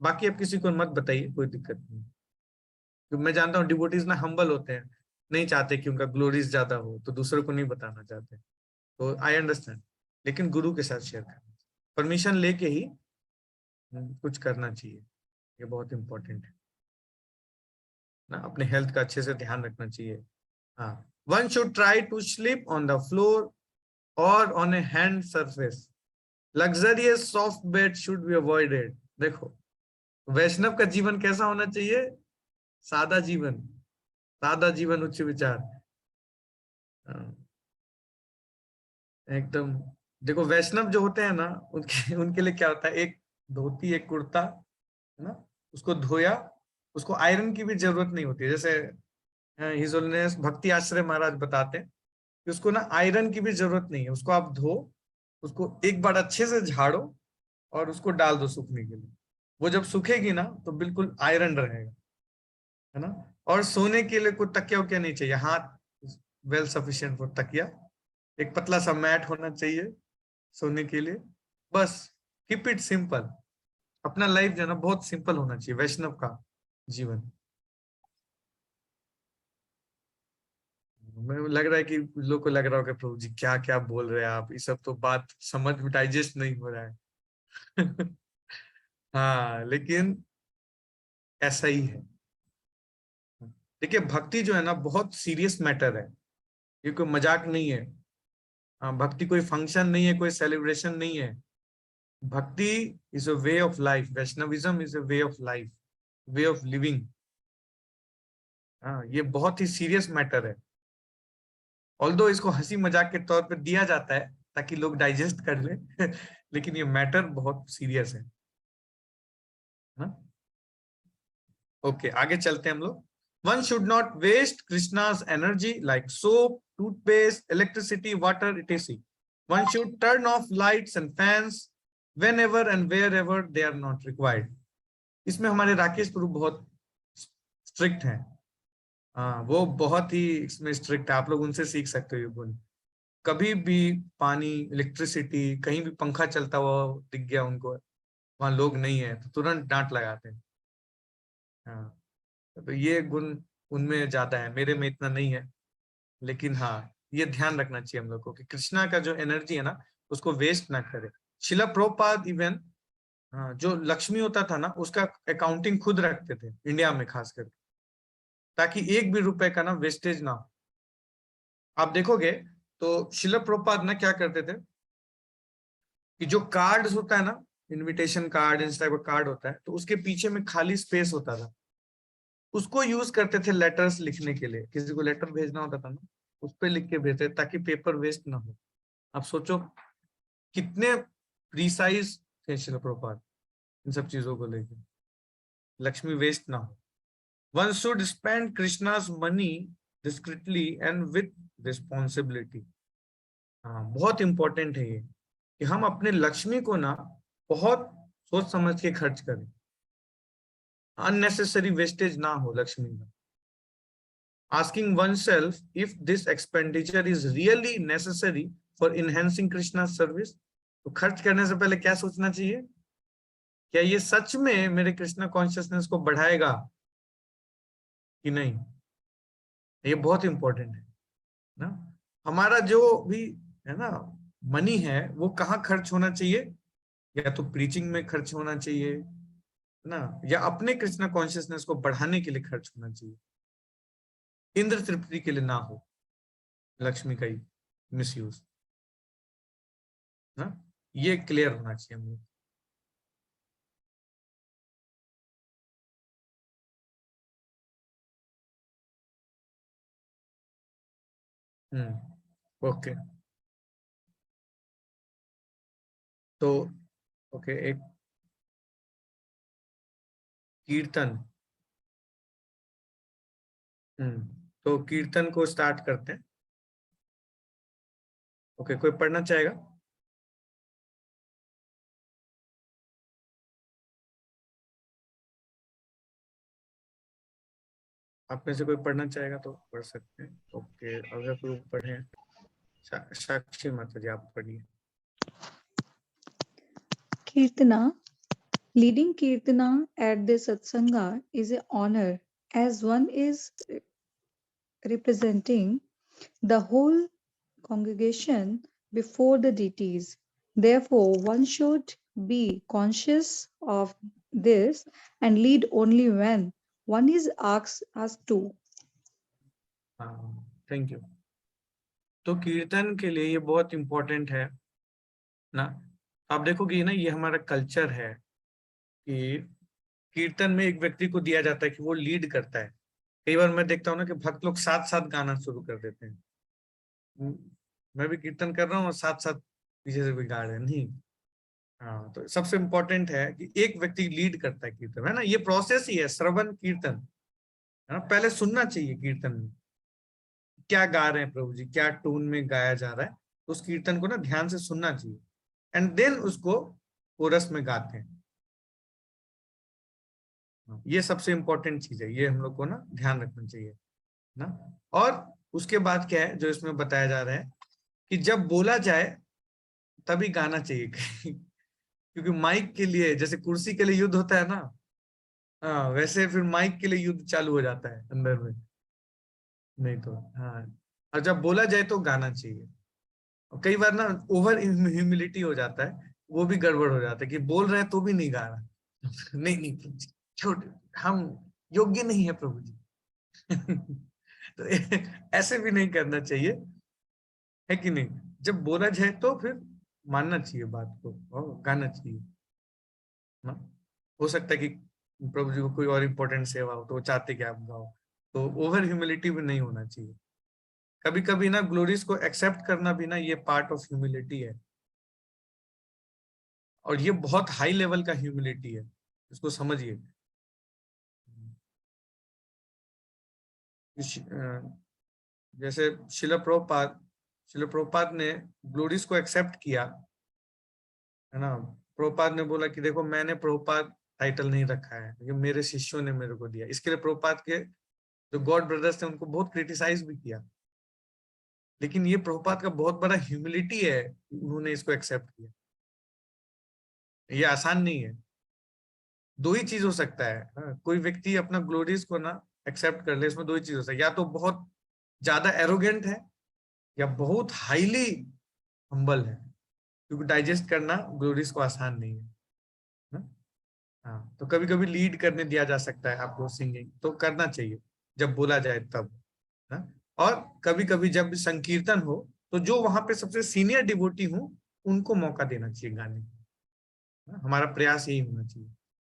बाकी आप किसी को मत बताइए, कोई दिक्कत नहीं। तो मैं जानता हूँ डिवोटीज ना हम्बल होते हैं, नहीं चाहते कि उनका ग्लोरीज ज्यादा हो, तो दूसरों को नहीं बताना चाहते, तो आई अंडरस्टैंड, लेकिन गुरु के साथ शेयर करना, परमिशन लेके ही कुछ करना चाहिए, ये बहुत इंपॉर्टेंट है ना। अपने हेल्थ का अच्छे से ध्यान रखना चाहिए। हाँ, one should try to sleep on the floor और on a hard surface. Luxurious soft bed should be avoided. देखो वैष्णव का जीवन कैसा होना चाहिए? सादा जीवन, सादा जीवन उच्च विचार। एकदम देखो वैष्णव जो होते हैं ना, उनके उनके लिए क्या होता है, एक धोती एक कुर्ता है ना, उसको धोया, उसको आयरन की भी जरूरत नहीं होती है। जैसे हिज होलीनेस भक्ति आश्रय महाराज बताते हैं कि उसको ना आयरन की भी जरूरत नहीं है, उसको आप धो, उसको एक बार अच्छे से झाड़ो और उसको डाल दो सूखने के लिए। वो जब सूखेगी ना तो बिल्कुल आयरन रहेगा, है ना। और सोने के लिए कोई तकिया उकिया नहीं चाहिए, हाथ वेल सफिशिएंट फॉर तकिया, एक पतला सा मैट होना चाहिए सोने के लिए, बस। कीप इट सिंपल, अपना लाइफ जो है ना बहुत सिंपल होना चाहिए, वैष्णव का जीवन। मैं लग रहा है कि लोग को लग रहा होगा प्रभु जी क्या क्या बोल रहे हैं आप, ये सब तो बात समझ में डाइजेस्ट नहीं हो रहा है। हाँ लेकिन ऐसा ही है। देखिए भक्ति जो है ना बहुत सीरियस मैटर है, ये कोई मजाक नहीं है। हाँ, भक्ति कोई फंक्शन नहीं है, कोई सेलिब्रेशन नहीं है। भक्ति is a way of life, Vaishnavism is a way of life, way of living. हाँ ये बहुत ही सीरियस मैटर है। ऑल्दो इसको हंसी मजाक के तौर पे दिया जाता है ताकि लोग डाइजेस्ट कर ले, लेकिन ये मैटर बहुत सीरियस है ना। ओके आगे चलते हैं हम लोग। One should not waste Krishna's energy like soap, toothpaste, electricity, water, etc. One should turn off lights and fans whenever and wherever they are not required. इसमें हमारे राकेश प्रभु बहुत स्ट्रिक्ट हैं। हाँ वो बहुत ही इसमें स्ट्रिक्ट है, आप लोग उनसे सीख सकते हो ये गुण। कभी भी पानी, इलेक्ट्रिसिटी, कहीं भी पंखा चलता हुआ दिख गया उनको, वहां लोग नहीं है, तो तुरंत डांट लगाते हैं। हाँ तो ये गुण उनमें ज्यादा है, मेरे में इतना नहीं है, लेकिन हाँ ये ध्यान रखना चाहिए हम लोग को कि कृष्णा का जो एनर्जी है ना उसको वेस्ट ना करे। शिला प्रभुपाद इवन जो लक्ष्मी होता था ना उसका अकाउंटिंग खुद रखते थे इंडिया में खास करके, ताकि एक भी रुपए का ना वेस्टेज ना हो। आप देखोगे तो शिला प्रभुपाद ना क्या करते थे कि जो कार्ड्स होता है ना, इनविटेशन कार्ड, इस टाइप का कार्ड होता है, तो उसके पीछे में खाली स्पेस होता था, उसको यूज करते थे लेटर्स लिखने के लिए। किसी को लेटर भेजना होता था ना उस पर लिख के भेजते ताकि पेपर वेस्ट ना हो। आप सोचो कितने प्रिसाइज थे शिला प्रभुपाद इन सब चीजों को लेकर, लक्ष्मी वेस्ट ना हो। One should spend Krishna's money discreetly and with responsibility. हाँ बहुत इंपॉर्टेंट है ये कि हम अपने लक्ष्मी को ना बहुत सोच समझ के खर्च करें। अननेसेसरी वेस्टेज ना हो लक्ष्मी का। Asking one self if this expenditure is really necessary for enhancing Krishna service. तो खर्च करने से पहले क्या सोचना चाहिए, क्या ये सच में मेरे कृष्णा कॉन्शियसनेस को बढ़ाएगा कि नहीं। ये बहुत इंपॉर्टेंट है ना। हमारा जो भी है ना मनी है वो कहाँ खर्च होना चाहिए, या तो प्रीचिंग में खर्च होना चाहिए ना, या अपने कृष्णा कॉन्शियसनेस को बढ़ाने के लिए खर्च होना चाहिए, इंद्र तृप्ति के लिए ना हो लक्ष्मी का ही मिसयूज ना। ये क्लियर होना चाहिए हम लोग। ओके तो ओके एक कीर्तन, तो कीर्तन को स्टार्ट करते हैं। ओके कोई पढ़ना चाहेगा? आप में से कोई पढ़ना चाहेगा तो पढ़ सकते हैं। ओके अगर कोई पढ़े, साक्षी माता जी आप पढ़िए। Kirtana. Leading Kirtana at the Satsanga is an honor, as one is representing the whole congregation before the deities. Therefore, one should be conscious of this and lead only when one is asked to. Thank you. तो कीर्तन के लिए ये बहुत important है ना। आप देखोगे ना ये हमारा कल्चर है कि कीर्तन में एक व्यक्ति को दिया जाता है कि वो लीड करता है। कई बार मैं देखता हूँ ना कि भक्त लोग साथ साथ गाना शुरू कर देते हैं। मैं भी कीर्तन कर रहा हूँ और साथ साथ पीछे से कोई गा रहे हैं, नहीं। हाँ तो सबसे इम्पोर्टेंट है कि एक व्यक्ति लीड करता है कीर्तन, है ना। ये प्रोसेस ही है श्रवण कीर्तन, है ना। पहले सुनना चाहिए कीर्तन में क्या गा रहे हैं प्रभु जी, क्या टोन में गाया जा रहा है, तो उस कीर्तन को ना ध्यान से सुनना चाहिए एंड देन उसको कोरस में गाते हैं। ये सबसे इंपॉर्टेंट चीज है, ये हम लोग को ना ध्यान रखना चाहिए ना। और उसके बाद क्या है जो इसमें बताया जा रहा है कि जब बोला जाए तभी गाना चाहिए क्योंकि माइक के लिए जैसे कुर्सी के लिए युद्ध होता है ना, हाँ वैसे फिर माइक के लिए युद्ध चालू हो जाता है अंदर में, नहीं तो हाँ। और जब बोला जाए तो गाना चाहिए। और कई बार ना ओवर ह्यूमिलिटी हो जाता है, वो भी गड़बड़ हो जाता है कि बोल रहे हैं तो भी नहीं गा रहा नहीं नहीं प्रभु जी छोटे, हम योग्य नहीं है प्रभु जी तो ऐसे भी नहीं करना चाहिए, है कि नहीं। जब बोला जाए तो फिर मानना चाहिए बात को और गाना चाहिए ना। हो सकता है कि प्रभु जी को कोई और इम्पोर्टेंट सेवा हो तो वो चाहते कि आप गाओ, तो ओवर ह्यूमिलिटी भी नहीं होना चाहिए। कभी कभी ना ग्लोरीज को एक्सेप्ट करना भी ना ये पार्ट ऑफ ह्यूमिलिटी है, और ये बहुत हाई लेवल का ह्यूमिलिटी है, इसको समझिए। जैसे शिला प्रभुपाद ने ग्लोरीज को एक्सेप्ट किया, है ना। प्रभुपाद ने बोला कि देखो मैंने प्रभुपाद टाइटल नहीं रखा है, ये मेरे शिष्यों ने मेरे को दिया। इसके लिए प्रभुपाद के जो गॉड ब्रदर्स थे उनको बहुत क्रिटिसाइज भी किया, लेकिन ये प्रभुपाद का बहुत बड़ा ह्यूमिलिटी है, उन्होंने इसको एक्सेप्ट किया। ये आसान नहीं है। दो ही चीज हो सकता है, कोई व्यक्ति अपना ग्लोरीज को ना एक्सेप्ट कर ले, इसमें दो ही चीज हो सकता है, या तो बहुत ज्यादा एरोगेंट है या बहुत हाईली हम्बल है, क्योंकि डाइजेस्ट करना ग्लोरीज को आसान नहीं है ना? हाँ तो कभी कभी लीड करने दिया जा सकता है आपको सिंगिंग, तो करना चाहिए जब बोला जाए तब ना। और कभी कभी जब संकीर्तन हो तो जो वहां पे सबसे सीनियर डिवोटी हो उनको मौका देना चाहिए गाने का। हमारा प्रयास यही होना चाहिए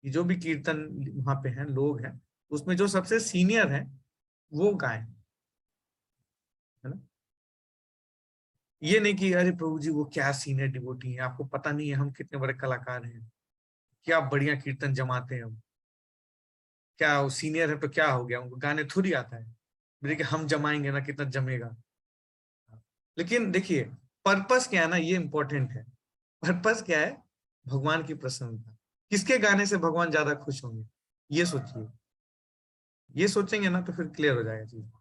कि जो भी कीर्तन वहां पे हैं लोग हैं उसमें जो सबसे सीनियर है वो गाएं, है ना। ये नहीं कि अरे प्रभु जी वो क्या सीनियर डिवोटी है, आपको पता नहीं है हम कितने बड़े कलाकार हैं, क्या बढ़िया कीर्तन जमाते हैं हम, क्या वो सीनियर है तो क्या हो गया, उनको गाने थोड़ी आता है। देखिए हम जमाएंगे ना कितना जमेगा। लेकिन देखिए पर्पस क्या है ना, ये इंपॉर्टेंट है। पर्पस क्या है, भगवान की प्रसन्नता। किसके गाने से भगवान ज्यादा खुश होंगे, ये सोचिए, ये सोचेंगे ना तो फिर क्लियर हो जाएगा चीज।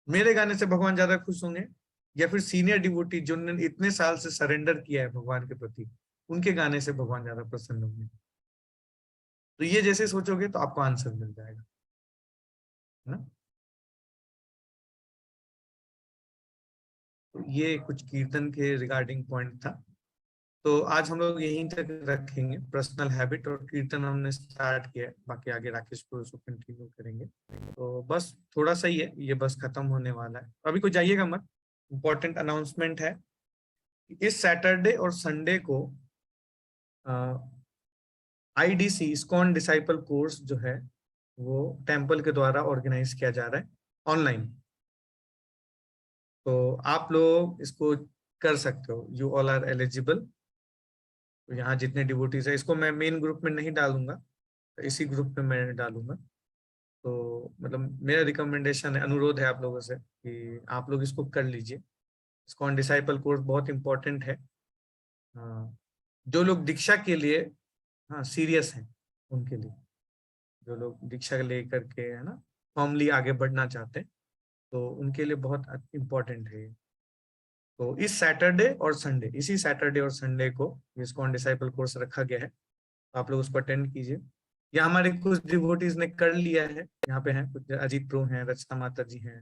मेरे गाने से भगवान ज्यादा खुश होंगे या फिर सीनियर डिवोटी जिन्होंने इतने साल से सरेंडर किया है भगवान के प्रति, उनके गाने से भगवान ज्यादा प्रसन्न होंगे? तो ये जैसे सोचोगे तो आपको आंसर मिल जाएगा, है ना। तो ये कुछ कीर्तन के रिगार्डिंग पॉइंट था। तो आज हम लोग यहीं तक रखेंगे, पर्सनल हैबिट और कीर्तन हमने स्टार्ट किया है, बाकी आगे राकेश को उसको कंटिन्यू करेंगे। तो बस थोड़ा सा ही है, ये बस खत्म होने वाला है, अभी कोई जाइएगा मत। इम्पोर्टेंट अनाउंसमेंट है, इस सैटरडे और संडे को IDC इस्कॉन डिसाइपल कोर्स जो है वो टेम्पल के द्वारा ऑर्गेनाइज किया जा रहा है ऑनलाइन। तो आप लोग इसको कर सकते हो, यू ऑल आर एलिजिबल। तो यहाँ जितने डिवोटीज है, इसको मैं मेन ग्रुप में नहीं डालूंगा, इसी ग्रुप में मैं डालूंगा। तो मतलब मेरा रिकमेंडेशन है, अनुरोध है आप लोगों से कि आप लोग इसको कर लीजिए। इस्कॉन डिसाइपल कोर्स बहुत इंपॉर्टेंट है। जो लोग दीक्षा के लिए सीरियस हैं, उनके लिए, जो लोग दीक्षा लेकर के है ना फॉर्मली आगे बढ़ना चाहते हैं, तो उनके लिए बहुत इम्पोर्टेंट है। तो इस सैटरडे और संडे, इसी सैटरडे और संडे को इस्कॉन डिसाइपल कोर्स रखा गया है, तो आप लोग उसको अटेंड कीजिए। या हमारे कुछ डिवोटीज ने कर लिया है, यहाँ पे हैं कुछ, अजीत प्रो हैं, रचना माता जी हैं,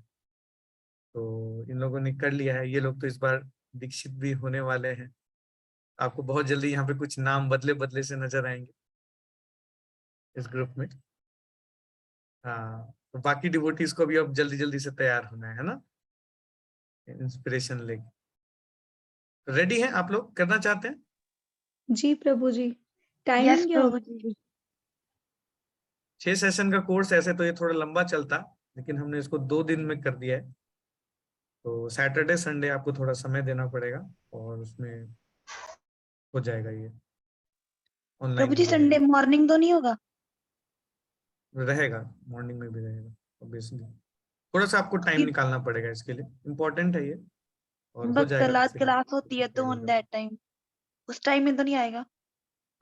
तो इन लोगों ने कर लिया है। ये लोग तो इस बार दीक्षित भी होने वाले हैं। आपको बहुत जल्दी यहाँ पे कुछ नाम बदले बदले से नजर आएंगे इस ग्रुप में। हाँ, तो बाकी डिवोटीज को भी अब जल्दी जल्दी से तैयार होना है ना, इंस्पिरेशन लेके। रेडी हैं आप लोग, करना चाहते हैं? जी प्रभु जी। यस टाइमिंग क्या प्रभु होगी? जी। 6 सेशन का कोर्स, ऐसे तो ये थोड़ा लंबा चलता, लेकिन हमने इसको 2 दिन में कर दिया है। तो सैटरडे संडे आपको थोड़ा समय देना पड़ेगा और उसमें हो जाएगा, ये ऑनलाइन प्रभु ही जी संडे रहेगा। मॉर्निंग तो नहीं होगा? रहेगा, मॉर्निंग में भी रहेगा ऑब्वियसली। थोड़ा सा आपको टाइम निकालना पड़ेगा इसके लिए, इम्पोर्टेंट है ये, और हो जाएगा क्लास फिर क्लास होती है तो ऑन दैट टाइम, उस टाइम में तो नहीं आएगा?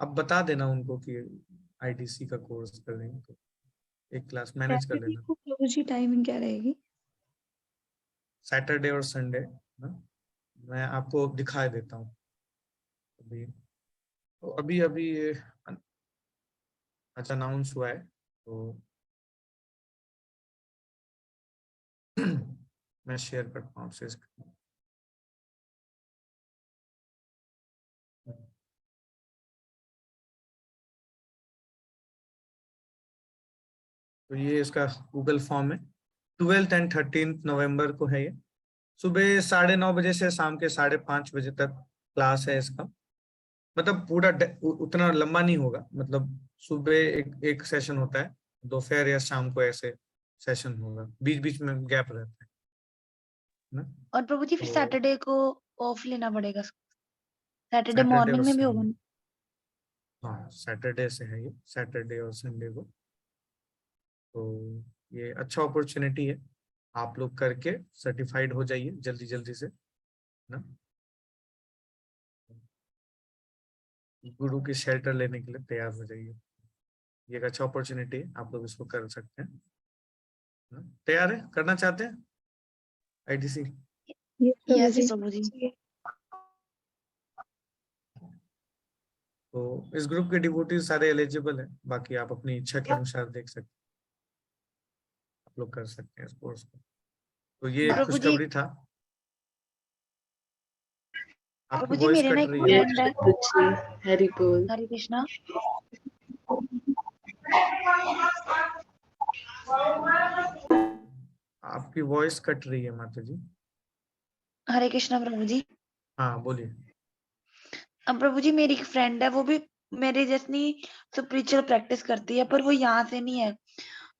अब बता देना उनको कि IDC का कोर्स कर रहे हैं, तो एक क्लास मैनेज कर सैटरडे लेना। को प्रभु जी टाइमिंग क्या रहेगी? सैटरडे और संडे मैं आपको दिखा देता हूँ अभी। तो अभी अभी ये अच्छा अनाउंस हुआ है, तो मैं शेयर करता हूँ आपसे इसका। तो ये इसका गूगल फॉर्म है, 12th and 13th नवंबर को है ये। सुबह 9:30 बजे से शाम के 5:30 बजे तक क्लास है इसका। मतलब पूरा उतना लंबा नहीं होगा, मतलब सुबह एक सेशन होता है, दोपहर या शाम को ऐसे सेशन होगा, बीच बीच में गैप रहता है ना। और प्रभु जी फिर तो सैटरडे को ऑफ लेना पड़ेगा? सैटरडे सैटरडे और मॉर्निंग में भी होगा? संडे, हाँ सैटरडे से है ये, सैटरडे और संडे को। तो ये अच्छा अपॉर्चुनिटी है, आप लोग करके सर्टिफाइड हो जाइए जल्दी जल्दी से ना, गुरु की शेल्टर लेने के लिए तैयार हो जाइए। ये एक अच्छा अपॉर्चुनिटी है, आप लोग इसको कर सकते हैं ना? तैयार है, करना चाहते हैं IDC? यस यस प्रभु जी। प्रभु जी। तो इस ग्रुप के डिवोटीज सारे एलिजिबल है, बाकी आप अपनी इच्छा के अनुसार देख सकते हैं, आप लोग कर सकते हैं इस कोर्स को। तो ये प्रभु जी, खुशखबरी था। आपकी प्रभु जी वॉइस मेरे ना कट एक रही है। फ्रेंड है, हरि बोल। हरे कृष्णा। आपकी वॉइस कट रही है माता जी। हरे कृष्णा प्रभु जी। हाँ बोलिए। अब प्रभु जी मेरी एक फ्रेंड है, वो भी मेरे जैसी स्पिरिचुअल प्रैक्टिस करती है, पर वो यहाँ से नहीं है।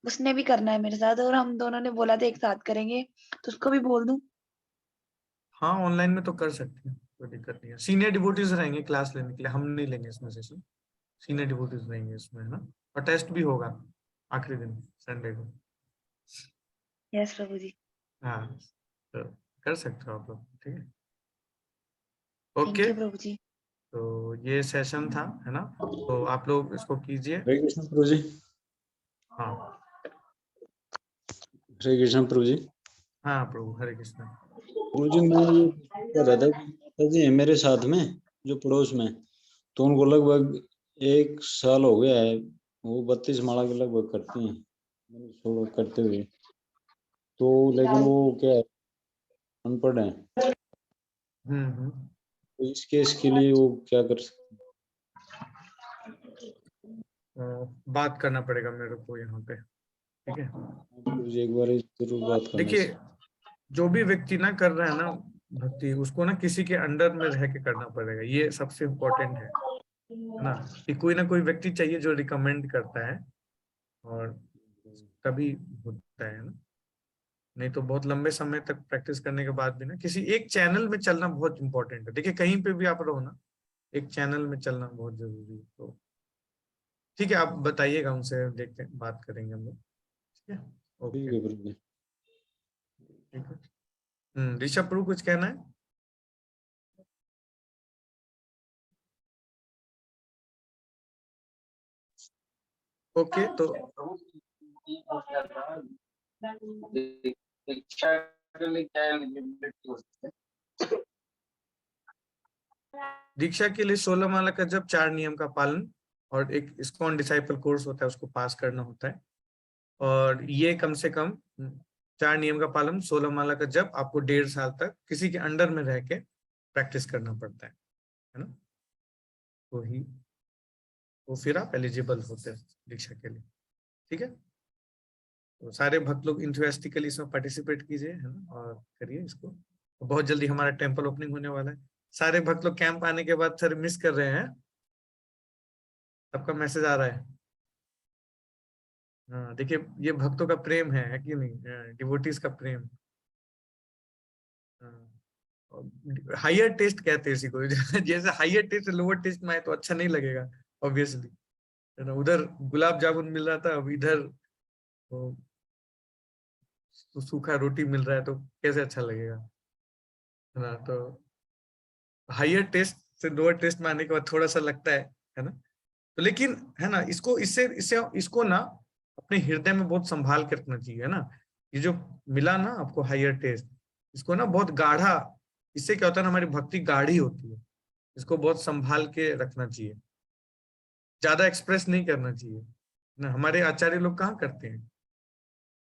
उसने भी करना है मेरे साथ, और हम दोनों ने बोला था एक साथ करेंगे, तो उसको भी बोल दूं? हाँ ऑनलाइन में तो कर सकते हैं, कोई दिक्कत नहीं है। सीनियर डिवोटीज रहेंगे क्लास लेने के लिए, हम नहीं लेंगे इसमें सेशन, सीनियर डिवोटीज रहेंगे इसमें, है ना। और टेस्ट भी होगा आखिरी दिन संडे को। यस प्रभु जी। हाँ तो कर सकते हो आप लोग, ठीक है। थैंक ओके, यू प्रभु जी। तो ये सेशन था, है ना, तो आप लोग इसको कीजिए। हरे कृष्ण प्रभु जी। हाँ हरे कृष्ण प्रभु जी। हाँ प्रभु, हरे कृष्ण। प्रभु जी मैं ये कह रहा था कि माता जी है मेरे साथ में जो पड़ोस में, तो उनको लगभग 1 साल हो गया है, वो 32 माला के लगभग करती हैं मैंने छोड़ करते हुए, तो लेकिन वो क्या है, अनपढ़ है, तो इस केस के लिए वो क्या कर सकते बात करना पड़ेगा मेरे को यहाँ पे, ठीक है। हैं? प्रभु जी एक बार जरूर बात करना देखिए, चाहिए। जो भी व्यक्ति ना कर रहा है ना भक्ति, उसको ना किसी के अंडर में रह के करना पड़ेगा, ये सबसे इम्पोर्टेंट है ना। कि कोई ना कोई व्यक्ति चाहिए जो रिकमेंड करता है, और तभी होता है ना। नहीं तो बहुत लंबे समय तक प्रैक्टिस करने के बाद भी ना, किसी एक चैनल में चलना बहुत इंपॉर्टेंट है। देखिए, कहीं पे भी आप रहो ना, एक चैनल में चलना बहुत जरूरी है। तो ठीक है, आप बताइएगा उनसे, देखते हैं, बात करेंगे हम लोग, ठीक है। ठीक ओके, है प्रभु जी। ठीक है। ऋषभ प्रभु, कुछ कहना है? ओके, तो दीक्षा के लिए 16 माला का जब 4 नियम का पालन और एक इस्कॉन डिसाइपल कोर्स होता है, उसको पास करना होता है। और ये कम से कम 4 नियम का पालन, 16 माला का जब आपको 1.5 साल तक किसी के अंडर में रह के प्रैक्टिस करना पड़ता है ना। तो ही तो फिर आप एलिजिबल होते हैं दीक्षा के लिए, ठीक है। तो सारे भक्त लोग इंथुसियास्टिकली इसमें पार्टिसिपेट कीजिए, है ना, और करिए इसको। तो बहुत जल्दी हमारा टेम्पल ओपनिंग होने वाला है। सारे भक्त लोग कैंप आने के बाद सर मिस कर रहे हैं, सबका मैसेज आ रहा है। हाँ, देखिए, ये भक्तों का प्रेम है कि नहीं, डिवोटीज का प्रेम। हायर टेस्ट कहते हैं इसी को। जैसे हायर टेस्ट लोअर टेस्ट में आए तो अच्छा नहीं लगेगा, ऑब्वियसली, है ना। उधर गुलाब जामुन मिल रहा था, अब इधर तो सूखा रोटी मिल रहा है, तो कैसे अच्छा लगेगा, है ना। तो हायर टेस्ट से लोअर टेस्ट में आने के बाद थोड़ा सा लगता है ना। तो लेकिन, है ना, इसको इससे इससे इसको ना अपने हृदय में बहुत संभाल के रखना चाहिए, है ना। ये जो मिला ना आपको हायर टेस्ट, इसको ना बहुत गाढ़ा, इससे क्या होता है ना, हमारी भक्ति गाढ़ी होती है। इसको बहुत संभाल के रखना चाहिए, ज्यादा एक्सप्रेस नहीं करना चाहिए ना। हमारे आचार्य लोग कहाँ करते हैं,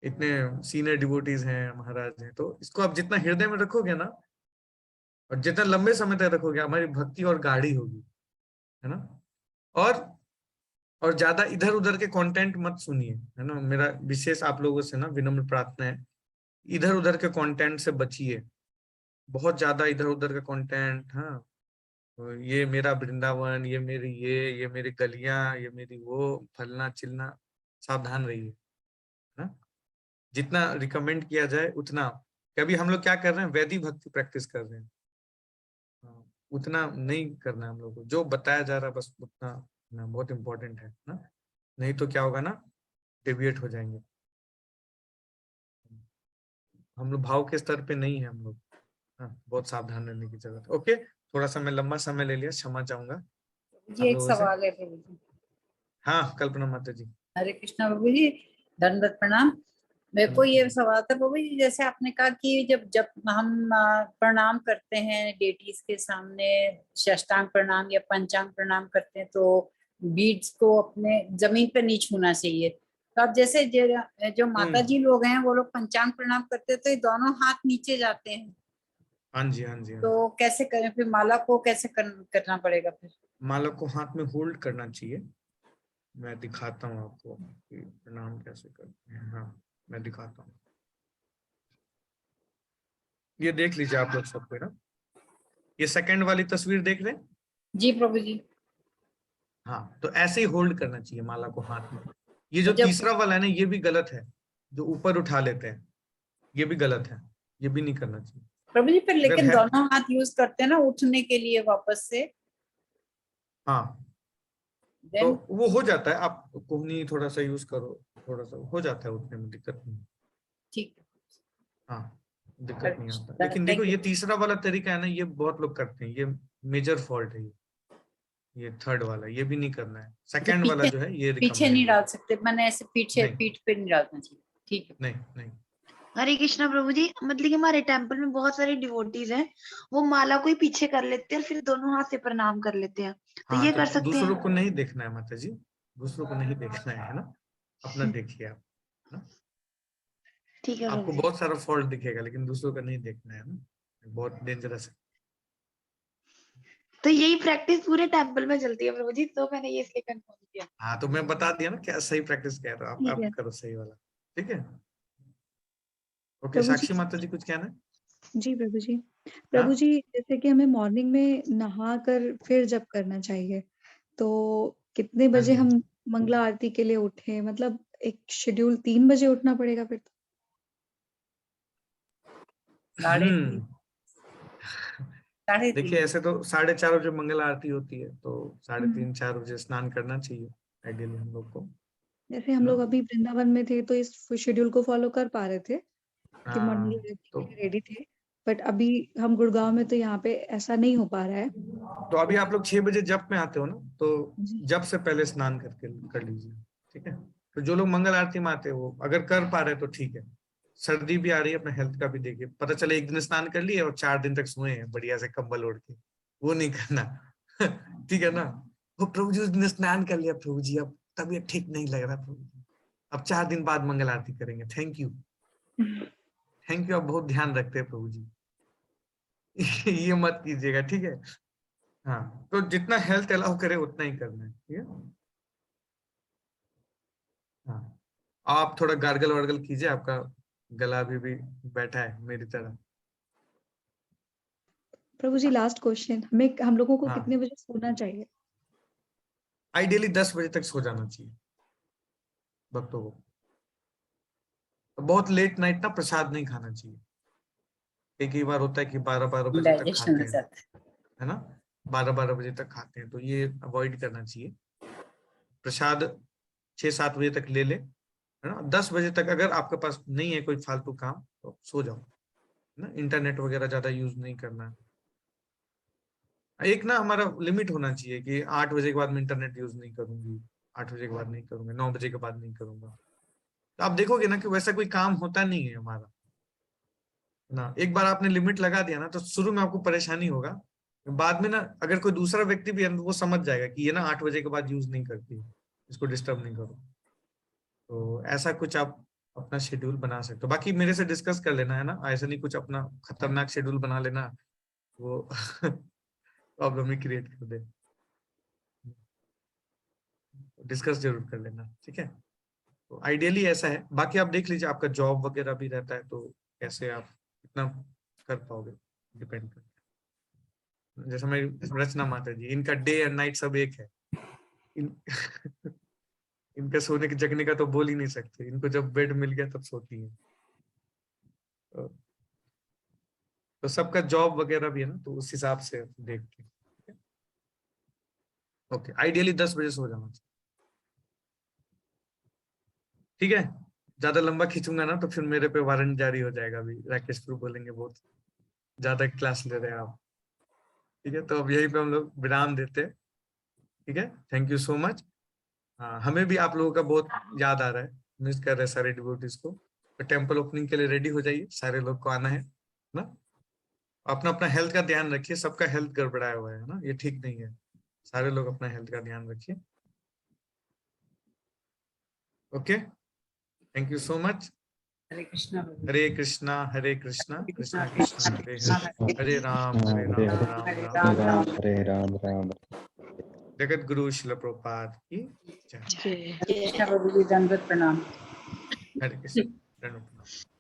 इतने सीनियर डिवोटीज हैं, महाराज हैं। तो इसको आप जितना हृदय में रखोगे ना, और जितना लंबे समय तक रखोगे, हमारी भक्ति और गाढ़ी होगी, है ना। और और ज्यादा इधर उधर के कंटेंट मत सुनिए, है ना। मेरा विशेष आप लोगों से ना विनम्र प्रार्थना है, इधर उधर के कंटेंट से बचिए। बहुत ज्यादा इधर उधर का कंटेंट, हाँ, तो ये मेरा वृंदावन, ये मेरी गलियां, ये मेरी वो फलना चिलना, सावधान रहिए, है ना। जितना रिकमेंड किया जाए उतना। कभी हम लोग क्या कर रहे हैं, वैदिक भक्ति प्रैक्टिस कर रहे हैं, हाँ, उतना नहीं करना है हम लोग को। जो बताया जा रहा है बस उतना ना, बहुत इंपॉर्टेंट है ना। नहीं तो क्या होगा ना, डेविएट हो जाएंगे। हम लोग भाव के स्तर पे नहीं है हम लोग, हाँ, बहुत सावधान रहने की जरूरत है। ओके, थोड़ा सा मैं लंबा समय ले लिया, क्षमा चाहूंगा जी आप एक लोगों से। सवाल है प्रभु जी। हाँ, कल्पना माता जी। हरे कृष्णा प्रभु जी, दंडवत प्रणाम। मेरे को ये सवाल था प्रभु जी, जैसे आपने कहा कि जब जब हम प्रणाम करते हैं डेटीज के सामने, साष्टांग प्रणाम या पंचांग प्रणाम करते हैं, तो बीड्स को अपने जमीन पे नहीं छूना चाहिए। तो अब जैसे जो माता जी लोग हैं, वो लोग पंचांग प्रणाम करते हैं, तो ये दोनों हाथ नीचे जाते हैं, हाँ जी, हाँ जी, हाँ जी। तो कैसे करें फिर? माला को कैसे करना पड़ेगा फिर? माला को हाथ में होल्ड करना चाहिए। मैं दिखाता हूँ आपको कि प्रणाम कैसे करते हैं। हाँ, मैं दिखाता हूँ, ये देख लीजिए आप लोग सबको ना। ये सेकंड वाली तस्वीर देख रहे हैं? जी प्रभु जी। हाँ, तो ऐसे ही होल्ड करना चाहिए माला को हाथ में। ये जो जब तीसरा वाला है ना, ये भी गलत है, जो ऊपर उठा लेते हैं, ये भी गलत है, ये भी नहीं करना चाहिए। प्रभु जी फिर अगर लेकिन है, दोनों हाथ यूज करते हैं ना उठने के लिए वापस से, हाँ, तो देन वो हो जाता है। आप कोहनी थोड़ा सा यूज करो, थोड़ा सा हो जाता है, उठने में दिक्कत नहीं। ठीक हाँ, दिक्कत नहीं आता। है। लेकिन देखो, थैंक ये यू। तीसरा वाला तरीका है ना, ये बहुत लोग करते हैं, ये मेजर फॉल्ट है ये। ये थर्ड वाला, ये भी नहीं करना है। सेकंड वाला जो है ये पीछे नहीं डाल सकते, मैंने ऐसे पीछे नहीं। पीठ पे नहीं डालना चाहिए, ठीक है। नहीं नहीं हरे कृष्णा प्रभु जी, मतलब कि हमारे टेम्पल में बहुत सारे डिवोटीज हैं, वो माला को ही पीछे कर लेते हैं और फिर दोनों हाथ से प्रणाम कर लेते हैं, तो हाँ, ये तो कर सकते दूसरों हैं? को नहीं देखना है माता जी, दूसरों को नहीं देखना है ना, अपना देखिए आप ना। ठीक है आपको प्रभु जी। बहुत सारा फॉल्ट दिखेगा लेकिन दूसरों का नहीं देखना है ना, बहुत डेंजरस है। तो यही प्रैक्टिस पूरे टेम्पल में चलती है प्रभु जी, तो मैंने ये इसलिए कंफर्म किया। हाँ, तो मैं बता दिया ना क्या सही प्रैक्टिस कह रहा हूँ, ठीक है आप करो सही वाला, ठीक है। ओके, प्रभु जी। साक्षी माता जी कुछ कहना है? जी प्रभु जी। हाँ? प्रभु जी, जैसे कि हमें मॉर्निंग में नहा कर फिर जप करना चाहिए, तो कितने हाँ बजे जी। हम मंगला आरती के लिए उठे? मतलब एक शेड्यूल 3 बजे उठना पड़ेगा फिर तो? 3:30 देखिए 3:30 ऐसे तो 4:30 बजे मंगल आरती होती है, तो 3:30 हम्म। 4 बजे स्नान करना चाहिए आइडियली हम लोग को जैसे हम ना। लोग अभी वृंदावन में थे तो इस शेड्यूल को फॉलो कर पा रहे थे कि हाँ, मंगला आरती तो के लिए रेडी थे, बट अभी हम गुड़गांव में तो यहाँ पे ऐसा नहीं हो पा रहा है। अभी आप लोग 6 बजे जप में आते हो ना, तो जी। जप से पहले स्नान करके कर लीजिए, ठीक है। तो जो लोग मंगल आरती में आते हैं वो अगर कर पा रहे तो ठीक है। सर्दी भी आ रही है, अपने हेल्थ का भी देखिए, पता चले एक दिन स्नान कर लिए और 4 दिन तक सोए हैं बढ़िया से कंबल ओढ़ के, वो नहीं करना ठीक है ना। वो प्रभु जी उस दिन स्नान कर लिया प्रभु जी, अब तबीयत ठीक नहीं लग रहा प्रभु जी, अब 4 दिन बाद मंगल आरती करेंगे, थैंक यू थैंक यू, आप बहुत ध्यान रखते हैं प्रभु जी ये मत कीजिएगा, ठीक है। हाँ, तो जितना हेल्थ अलाउ करे उतना ही करना है, ठीक है। हाँ, आप थोड़ा गार्गल वार्गल कीजिए, आपका गला अभी भी बैठा है मेरी तरह। प्रभु जी, लास्ट क्वेश्चन, हम लोगों को हाँ, कितने बजे सोना चाहिए? आइडियली 10 बजे तक सो जाना चाहिए भक्तों को। तो बहुत लेट नाइट ना प्रसाद नहीं खाना चाहिए, एक ही बार होता है कि 12-12 बजे तक डाइजेशन खाते हो हैं, जाता है। है ना, 12-12 बजे तक खाते हैं, तो ये अवॉइड करना चाहिए। प्रसाद 6-7 बजे तक ले ले, है ना। 10 बजे तक अगर आपके पास नहीं है कोई फालतू काम तो सो जाओ, है ना। इंटरनेट वगैरह ज्यादा यूज नहीं करना है। एक ना हमारा लिमिट होना चाहिए कि 8 बजे के बाद मैं इंटरनेट यूज नहीं करूंगी, 8 बजे के बाद नहीं करूंगा, 9 बजे के बाद नहीं करूंगा। तो आप देखोगे ना कि वैसा कोई काम होता नहीं है हमारा ना। एक बार आपने लिमिट लगा दिया ना तो शुरू में आपको परेशानी होगा, बाद में ना अगर कोई दूसरा व्यक्ति भी है तो वो समझ जाएगा कि ये ना 8 बजे के बाद यूज नहीं करती, इसको डिस्टर्ब नहीं करो। तो ऐसा कुछ आप अपना शेड्यूल बना सकते हो, बाकी मेरे से डिस्कस कर लेना, है ना। ऐसा नहीं कुछ अपना खतरनाक शेड्यूल बना लेना, वो प्रॉब्लम ही क्रिएट कर दे। डिस्कस जरूर कर लेना, ठीक है। तो आइडियली ऐसा है, बाकी आप देख लीजिए आपका जॉब वगैरह भी रहता है तो कैसे आप इतना कर पाओगे, डिपेंड करता है। जैसे मेरी रचना माता जी, इनका डे एंड नाइट सब एक है। इन इनका सोने के जगने का तो बोल ही नहीं सकते, इनको जब बेड मिल गया तब सोती है। तो सबका जॉब वगैरह भी है ना, तो उस हिसाब से देखते हैं। ओके, आइडियली 10 बजे सो जाना चाहिए, ठीक है। ज्यादा लंबा खींचूंगा ना तो फिर मेरे पे वारंट जारी हो जाएगा, अभी राकेश प्रभु बोलेंगे बहुत ज्यादा क्लास ले रहे हैं आप, ठीक है। तो अब यहीं पे हम लोग विराम देते हैं, ठीक है। Thank you so much. हाँ, हमें भी आप लोगों का बहुत याद आ रहा है, मिस कर रहे हैं सारे डिवोटीज को। तो टेम्पल ओपनिंग के लिए रेडी हो जाइए, सारे लोग को आना है ना। अपना अपना हेल्थ का ध्यान रखिए, सबका हेल्थ गड़बड़ाया हुआ है ना, ये ठीक नहीं है। सारे लोग अपना हेल्थ का ध्यान रखिए, okay. Thank you so much. Hare Krishna प्रभु। हरे कृष्णा हरे कृष्णा कृष्णा हरे कृष्णा कृष्णा हरे कृष्णा हरे, हरे हरे राम हरे राम राम हरे राम राम राम। हरे राम राम। जगत गुरु शिल प्रभुपाद की जय। हरे कृष्णा प्रभु जी, दंडवत प्रणाम। हरे कृष्ण, धन्यवाद।